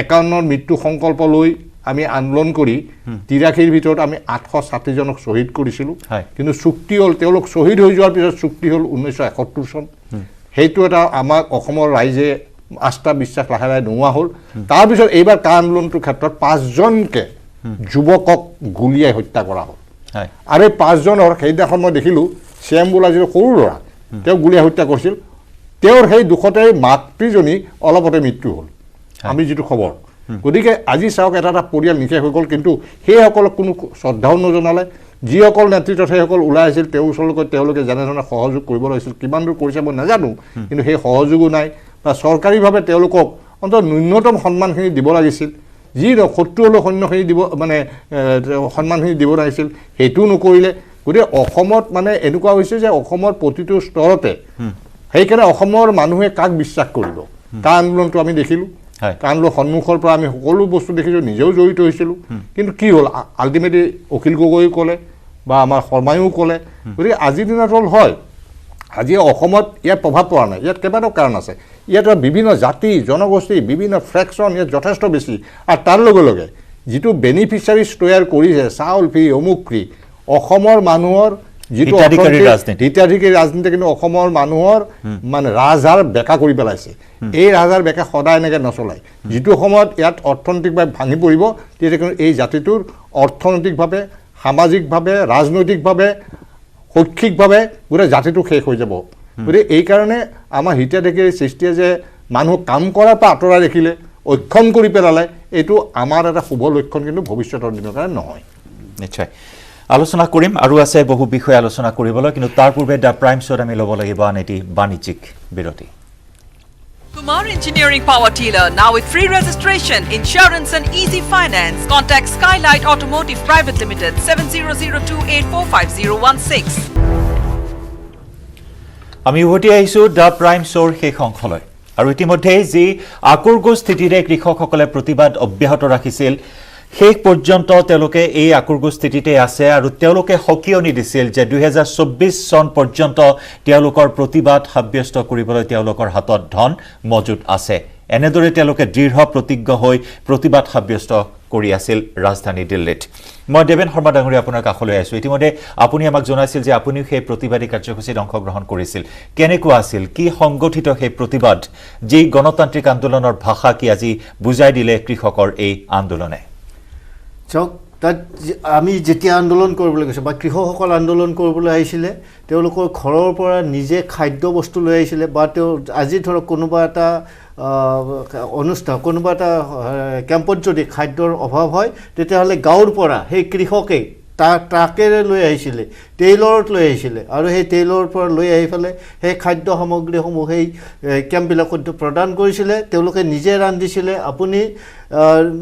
S5: 51ৰ মৃত্যু সংকল্প লৈ আমি আন্দোলন কৰি 83ৰ ভিতৰত আমি 860জনক শ্বহীদ কৰিছিলোঁ কিন্তু চুক্তি হ'ল তেওঁলোক শ্বহীদ হৈ যোৱাৰ পিছত চুক্তি হ'ল 1971 চন সেইটো এটা আমাক অসমৰ ৰাইজে আস্থা বিশ্বাস লাহে লাহে নোহোৱা হ'ল তাৰপিছত এইবাৰ কা আন্দোলনটোৰ ক্ষেত্ৰত 5জনকে যুৱকক গুলীয়াই হত্যা কৰা হ'ল আৰু এই 5জনৰ সেইদিনাখন মই দেখিলোঁ শ্যাম বোলা যিটো সৰু ল'ৰা তেওঁক গুলীয়াই হত্যা কৰিছিল তেওঁৰ সেই দুখতে মাতৃজনী অলপতে মৃত্যু হ'ল আমি যিটো খবৰ গতিকে আজি চাওক এটা পৰিয়াল নিশেষ হৈ গ'ল কিন্তু সেইসকলক কোনো শ্ৰদ্ধাও নজনালে যিসকল নেতৃত্বত সেইসকল ওলাই আছিল তেওঁৰ ওচৰলৈকে তেওঁলোকে যেনেধৰণে সহযোগ কৰিব লাগিছিল কিমান দূৰ কৰিছে মই নাজানো কিন্তু সেই সহযোগো নাই বা চৰকাৰীভাৱে তেওঁলোকক অন্তত ন্যূনতম সন্মানখিনি দিব লাগিছিল যি শত্ৰু হ'লেও সৈন্যখিনি দিব মানে সন্মানখিনি দিব লাগিছিল সেইটোও নকৰিলে গতিকে অসমত মানে এনেকুৱা হৈছে যে অসমৰ প্ৰতিটো স্তৰতে সেইকাৰণে অসমৰ মানুহে কাক বিশ্বাস কৰিব কা আন্দোলনটো আমি দেখিলোঁ কাৰণ সন্মুখৰ পৰা আমি সকলো বস্তু দেখিছোঁ নিজেও জড়িত হৈছিলোঁ কিন্তু কি হ'ল আল্টিমেটলি অখিল গগৈও ক'লে বা আমাৰ শৰ্মায়ো ক'লে গতিকে আজিৰ দিনত হ'ল হয় আজি অসমত ইয়াত প্ৰভাৱ পৰা নাই ইয়াত কেইবাটাও কাৰণ আছে ইয়াত বিভিন্ন জাতি জনগোষ্ঠী বিভিন্ন ফ্ৰেকশ্যন ইয়াত যথেষ্ট বেছি আৰু তাৰ লগে লগে যিটো বেনিফিচিয়াৰিজ তৈয়াৰ কৰিছে চাউল ফ্ৰী অমুক ফ্ৰী অসমৰ মানুহৰ যিটো হিতাধিকাৰী ৰাজনীতি কিন্তু অসমৰ মানুহৰ মানে ৰাজহাড় বেকা কৰি পেলাইছে এই ৰাজহাড় বেকা সদায় এনেকৈ নচলায় যিটো সময়ত ইয়াত অৰ্থনৈতিকভাৱে ভাঙি পৰিব তেতিয়া কিন্তু এই জাতিটোৰ অৰ্থনৈতিকভাৱে সামাজিকভাৱে ৰাজনৈতিকভাৱে শৈক্ষিকভাৱে গোটেই জাতিটো শেষ হৈ যাব গতিকে এইকাৰণে আমাৰ হিতাধিকাৰী সৃষ্টিয়ে যে মানুহক কাম কৰাৰ পৰা আঁতৰাই ৰাখিলে অক্ষম কৰি পেলালে এইটো আমাৰ এটা শুভ লক্ষণ কিন্তু ভৱিষ্যতৰ দিনৰ কাৰণে নহয়
S1: নিশ্চয় আলোচনা কৰিম আৰু আছে বহু বিষয় আলোচনা কৰিবলৈ কিন্তু তাৰ পূৰ্বে দ্য প্ৰাইম শ্ব'ত আমি ল'ব লাগিব আন এটি বাণিজ্যিক বিৰতি
S3: Kumar Engineering Power Dealer, now with free registration, insurance and easy finance. Contact Skylight Automotive Private Limited, 7002845016.
S1: আমি উভতি আহিছোঁ দ্য প্ৰাইম শ্ব'ৰ শেষ অংশলৈ আৰু ইতিমধ্যেই যি আকুৰ্গো স্থিতিৰে কৃষকসকলে প্ৰতিবাদ অব্যাহত ৰাখিছিল শেষ পৰ্যন্ত তেওঁলোকে এই আকুৰ্গো স্থিতিতে আছে আৰু তেওঁলোকে সকিয়নি দিছিল যে 2024 চন পৰ্যন্ত তেওঁলোকৰ প্ৰতিবাদ সাব্যস্ত কৰিবলৈ তেওঁলোকৰ হাতত ধন মজুত আছে এনেদৰে তেওঁলোকে দৃঢ় প্ৰতিজ্ঞ হৈ প্ৰতিবাদ সাব্যস্ত কৰি আছিল ৰাজধানী দিল্লীত মই দেবেন শৰ্মা ডাঙৰীয়া আপোনাৰ কাষলৈ আছো ইতিমধ্যে আপুনি আমাক জনাইছিল যে আপুনিও সেই প্ৰতিবাদী কাৰ্যসূচীত অংশগ্ৰহণ কৰিছিল কেনেকুৱা আছিল কি সংগঠিত সেই প্ৰতিবাদ যি গণতান্ত্ৰিক আন্দোলনৰ ভাষা কি আজি বুজাই দিলে কৃষকৰ এই আন্দোলনে
S7: চাওক তাত আমি যেতিয়া আন্দোলন কৰিবলৈ গৈছোঁ বা কৃষকসকল আন্দোলন কৰিবলৈ আহিছিলে তেওঁলোকৰ ঘৰৰ পৰা নিজে খাদ্য বস্তু লৈ আহিছিলে বা তেওঁ আজি ধৰক কোনোবা এটা অনুষ্ঠান কোনোবা এটা কেম্পত যদি খাদ্যৰ অভাৱ হয় তেতিয়াহ'লে গাঁৱৰ পৰা সেই কৃষকে ট্ৰাকেৰে লৈ আহিছিলে টেইলৰত লৈ আহিছিলে আৰু সেই টেইলৰ পৰা লৈ আহি পেলাই সেই খাদ্য সামগ্ৰীসমূহ সেই কেম্পবিলাকত প্ৰদান কৰিছিলে তেওঁলোকে নিজে ৰান্ধিছিলে আপুনি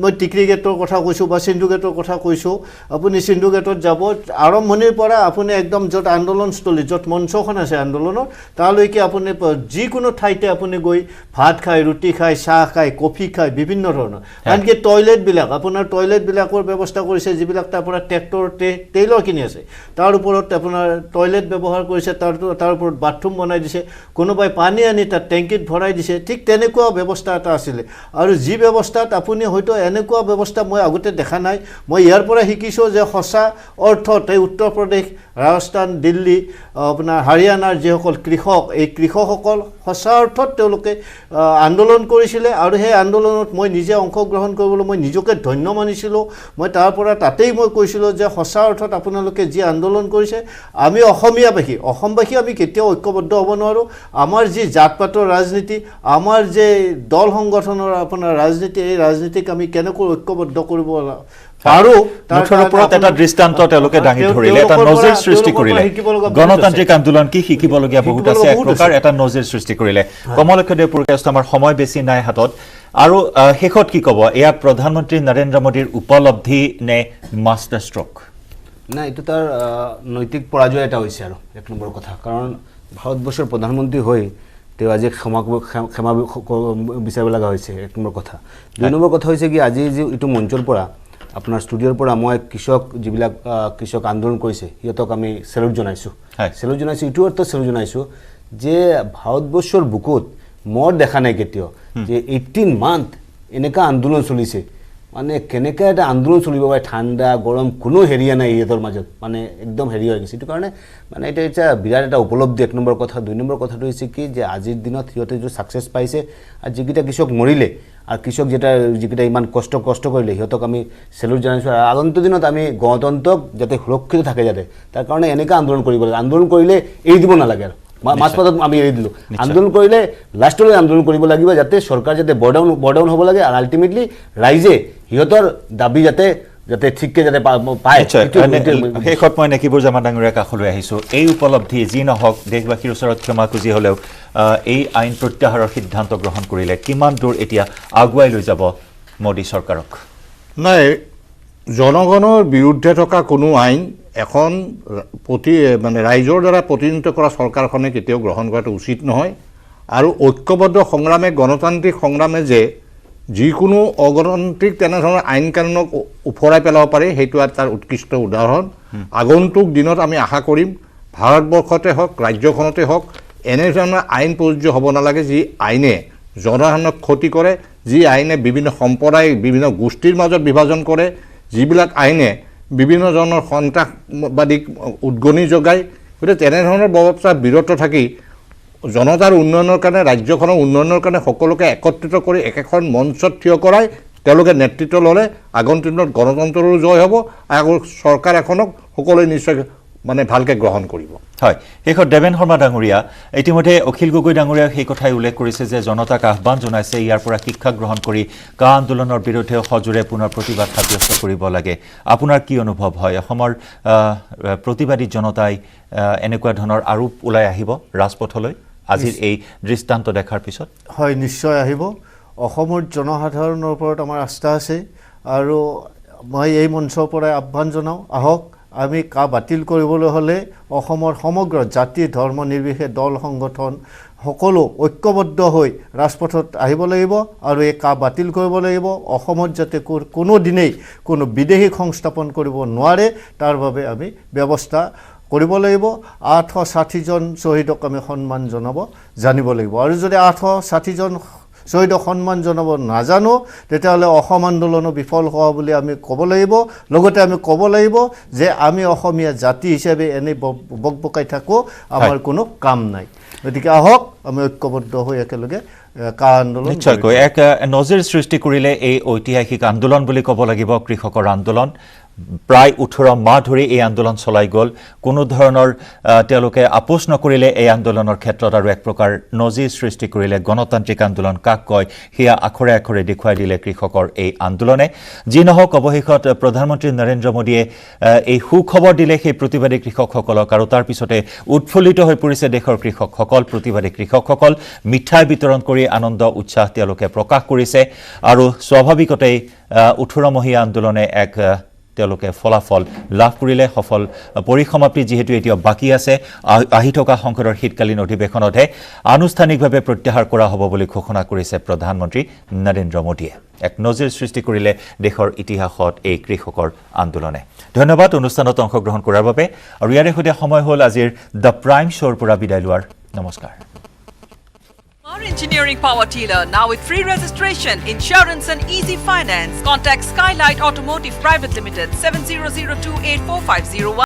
S7: মই টিকৰি গেটৰ কথা কৈছোঁ বা সিন্ধু গেটৰ কথা কৈছোঁ আপুনি সিন্ধু গেটত যাব আৰম্ভণিৰ পৰা আপুনি একদম য'ত আন্দোলনস্থলী য'ত মঞ্চখন আছে আন্দোলনৰ তালৈকে আপুনি যিকোনো ঠাইতে আপুনি গৈ ভাত খায় ৰুটি খায় চাহ খায় কফি খায় বিভিন্ন ধৰণৰ আনকি টয়লেটবিলাক আপোনাৰ টয়লেটবিলাকৰ ব্যৱস্থা কৰিছে যিবিলাক তাৰ পৰা ট্ৰেক্টৰ টেইলৰ কিনি আছে তাৰ ওপৰত আপোনাৰ টয়লেট ব্যৱহাৰ কৰিছে তাৰ ওপৰত বাথৰুম বনাই দিছে কোনোবাই পানী আনি তাত টেংকিত ভৰাই দিছে ঠিক তেনেকুৱা ব্যৱস্থা এটা আছিলে আৰু যি ব্যৱস্থাত আপুনি হয়তো এনেকুৱা ব্যৱস্থা মই আগতে দেখা নাই মই ইয়াৰ পৰা শিকিছোঁ যে সঁচা অৰ্থত এই উত্তৰ প্ৰদেশ ৰাজস্থান দিল্লী আপোনাৰ হাৰিয়ানাৰ যিসকল কৃষক এই কৃষকসকল সঁচা অৰ্থত তেওঁলোকে আন্দোলন কৰিছিলে আৰু সেই আন্দোলনত মই নিজে অংশগ্ৰহণ কৰিবলৈ মই নিজকে ধন্য মানিছিলোঁ মই তাৰ পৰা তাতেই মই কৈছিলোঁ যে সঁচা অৰ্থত আপোনালোকে যি আন্দোলন কৰিছে আমি অসমবাসী আমি কেতিয়াও ঐক্যবদ্ধ হ'ব নোৱাৰোঁ আমাৰ যি জাত পাতৰ ৰাজনীতি আমাৰ যে দল সংগঠনৰ আপোনাৰ ৰাজনীতি এই ৰাজনীতিক আমি কেনেকৈ ঐক্যবদ্ধ কৰিব পাৰোঁ তাৰ ওপৰত এটা
S1: দৃষ্টান্ত তেওঁলোকে দাঙি ধৰিলে এটা নজিৰ সৃষ্টি কৰিলে গণতান্ত্ৰিক আন্দোলন কি শিকিবলগীয়া বহুত আছে এক প্ৰকাৰ এটা নজিৰ সৃষ্টি কৰিলে কমলক্ষদেৱ পুৰস্কাৰ আমাৰ সময় বেছি নাই হাতত আৰু শেষত কি ক'ব এয়া প্ৰধানমন্ত্ৰী নৰেন্দ্ৰ মোদীৰ উপলব্ধি নে মাষ্টাৰ ষ্ট্ৰোক
S6: না এইটো তাৰ নৈতিক পৰাজয় এটা হৈছে আৰু এক নম্বৰ কথা কাৰণ ভাৰতবৰ্ষৰ প্ৰধানমন্ত্ৰী হৈ তেওঁ আজি ক্ষমা বিচাৰিব লগা হৈছে এক নম্বৰ কথা দুই নম্বৰ কথা হৈছে কি আজি যি এইটো মঞ্চৰ পৰা আপোনাৰ ষ্টুডিঅ'ৰ পৰা মই যিবিলাক কৃষক আন্দোলন কৰিছে সিহঁতক আমি চেলুট জনাইছোঁ এইটো অৰ্থ চেলুট জনাইছোঁ যে ভাৰতবৰ্ষৰ বুকুত মই দেখা নাই কেতিয়াও যে 18 মান্থ এনেকুৱা আন্দোলন চলিছে মানে কেনেকৈ এটা আন্দোলন চলিব পাৰে ঠাণ্ডা গৰম কোনো হেৰিয়া নাই ইহঁতৰ মাজত মানে একদম হেৰি হৈ গৈছে এইটো কাৰণে মানে এটা বিৰাট এটা উপলব্ধি এক নম্বৰ কথা দুই নম্বৰ কথাটো হৈছে কি যে আজিৰ দিনত সিহঁতে যে ছাকচেছ পাইছে আৰু যিকেইটা কৃষক মৰিলে আৰু কৃষক যিকেইটা ইমান কষ্ট কৰিলে সিহঁতক আমি চেলুট জনাইছোঁ আৰু আগন্তুক দিনত আমি গণতন্ত্ৰক যাতে সুৰক্ষিত থাকে যাতে তাৰ কাৰণে এনেকুৱা আন্দোলন কৰিব লাগে আন্দোলন কৰিলে এৰি দিব নালাগে আৰু মাজপথত আমি এৰি দিলোঁ আন্দোলন কৰিলে লাষ্টলৈ আন্দোলন কৰিব লাগিব যাতে চৰকাৰ যাতে বৰডাউন হ'ব লাগে আৰু আল্টিমেটলি ৰাইজে সিহঁতৰ দাবী যাতে ঠিককৈ যাতে পায়
S1: শেষত মই নেকিবুৰ জামান ডাঙৰীয়া কাষলৈ আহিছোঁ এই উপলব্ধি যি নহওক দেশবাসীৰ ওচৰত ক্ষমা খুজি হ'লেও এই আইন প্ৰত্যাহাৰৰ সিদ্ধান্ত গ্ৰহণ কৰিলে কিমান দূৰ এতিয়া আগুৱাই লৈ যাব মোদী চৰকাৰক
S5: নাই জনগণৰ বিৰুদ্ধে থকা কোনো আইন এখন মানে ৰাইজৰ দ্বাৰা প্ৰতিনিধিত্ব কৰা চৰকাৰখনে কেতিয়াও গ্ৰহণ কৰাটো উচিত নহয় আৰু ঐক্যবদ্ধ সংগ্ৰামে গণতান্ত্ৰিক সংগ্ৰামে যে যিকোনো অগণতান্ত্ৰিক তেনেধৰণৰ আইন কানুনক উফৰাই পেলাব পাৰে সেইটো তাৰ উৎকৃষ্ট উদাহৰণ আগন্তুক দিনত আমি আশা কৰিম ভাৰতবৰ্ষতে হওক ৰাজ্যখনতে হওক এনেধৰণৰ আইন প্ৰযোজ্য হ'ব নালাগে যি আইনে জনসাধাৰণক ক্ষতি কৰে যি আইনে বিভিন্ন সম্প্ৰদায় বিভিন্ন গোষ্ঠীৰ মাজত বিভাজন কৰে যিবিলাক আইনে বিভিন্ন ধৰণৰ সন্ত্ৰাসবাদীক উদগনি যোগায় গতিকে তেনেধৰণৰ ব্যৱস্থা বিৰত থাকি জনতাৰ উন্নয়নৰ কাৰণে ৰাজ্যখনৰ উন্নয়নৰ কাৰণে সকলোকে একত্ৰিত কৰি একেখন মঞ্চত থিয় কৰাই তেওঁলোকে নেতৃত্ব ল'লে আগন্তুক দিনত গণতন্ত্ৰৰো জয় হ'ব আৰু চৰকাৰ এখনক সকলোৱে নিশ্চয় মানে ভালকৈ গ্ৰহণ কৰিব
S1: হয় শেষত দেবেন শৰ্মা ডাঙৰীয়া ইতিমধ্যে অখিল গগৈ ডাঙৰীয়া সেই কথাই উল্লেখ কৰিছে যে জনতাক আহ্বান জনাইছে ইয়াৰ পৰা শিক্ষা গ্ৰহণ কৰি কা আন্দোলনৰ বিৰুদ্ধে সজোৰে পুনৰ প্ৰতিবাদ সাব্যস্ত কৰিব লাগে আপোনাৰ কি অনুভৱ হয় অসমৰ প্ৰতিবাদী জনতাই এনেকুৱা ধৰণৰ আৰোপ ওলাই আহিব ৰাজপথলৈ আজিৰ এই দৃষ্টান্ত দেখাৰ পিছত?
S7: হয়, নিশ্চয় আহিব। অসমৰ জনসাধাৰণৰ ওপৰত আমাৰ আস্থা আছে আৰু মই এই মঞ্চৰ পৰাই আহ্বান জনাওঁ, আহক আমি কা বাতিল কৰিবলৈ হ'লে অসমৰ সমগ্ৰ জাতি ধৰ্ম নিৰ্বিশেষে দল সংগঠন সকলো ঐক্যবদ্ধ হৈ ৰাজপথত আহিব লাগিব আৰু এই কা বাতিল কৰিব লাগিব। অসমত যাতে কোনো দিনেই কোনো বিদেশী সংস্থাপন কৰিব নোৱাৰে তাৰ বাবে আমি ব্যৱস্থা কৰিব লাগিব। 860জন শ্বহীদক আমি সন্মান জানিব লাগিব আৰু যদি 860জন শ্বহীদক সন্মান জনাব নাজানো তেতিয়াহ'লে অসম আন্দোলনো বিফল হোৱা বুলি আমি ক'ব লাগিব। লগতে আমি ক'ব লাগিব যে আমি অসমীয়া জাতি হিচাপে এনেই বকবকাই থাকোঁ, আমাৰ কোনো কাম নাই। গতিকে আহক আমি ঐক্যবদ্ধ হৈ একেলগে কা আন্দোলন।
S1: নিশ্চয়কৈ এক নজিৰ সৃষ্টি কৰিলে এই ঐতিহাসিক আন্দোলন বুলি ক'ব লাগিব কৃষকৰ আন্দোলন। প্ৰায় 18 মাহ ধৰি এই আন্দোলন চলাই গ'ল। কোনো ধৰণৰ তেওঁলোকে আপোচ নকৰিলে এই আন্দোলনৰ ক্ষেত্ৰত আৰু এক প্ৰকাৰ নজিৰ সৃষ্টি কৰিলে। গণতান্ত্ৰিক আন্দোলন কাক কয় সেয়া আখৰে আখৰে দেখুৱাই দিলে কৃষকৰ এই আন্দোলনে। যি নহওক, অৱশেষত প্ৰধানমন্ত্ৰী নৰেন্দ্ৰ মোদীয়ে এই সুখবৰ দিলে সেই প্ৰতিবাদী কৃষকসকলক আৰু তাৰ পিছতে উৎফুল্লিত হৈ পৰিছে দেশৰ কৃষকসকল। প্ৰতিবাদী কৃষকসকল মিঠাই বিতৰণ কৰি আনন্দ উৎসাহ তেওঁলোকে প্ৰকাশ কৰিছে আৰু স্বাভাৱিকতেই 18মহীয়া আন্দোলনে এক তেওঁলোকে ফলাফল লাভ কৰিলে। সফল পৰিসমাপ্তি যিহেতু এতিয়া বাকী আছে, আহি থকা সংসদৰ শীতকালীন অধিৱেশনতহে আনুষ্ঠানিকভাৱে প্ৰত্যাহাৰ কৰা হ'ব বুলি ঘোষণা কৰিছে প্ৰধানমন্ত্ৰী নৰেন্দ্ৰ মোদীয়ে। এক নজিৰ সৃষ্টি কৰিলে দেশৰ ইতিহাসত এই কৃষকৰ আন্দোলনে। ধন্যবাদ অনুষ্ঠানত অংশগ্ৰহণ কৰাৰ বাবে আৰু ইয়াৰে সৈতে সময় হ'ল আজিৰ দ্য প্ৰাইম শ্ব'ৰ পৰা বিদায় লোৱাৰ। নমস্কাৰ।
S3: Our engineering power dealer now with free registration, insurance and easy finance. Contact Skylight Automotive Private Limited 7002845001.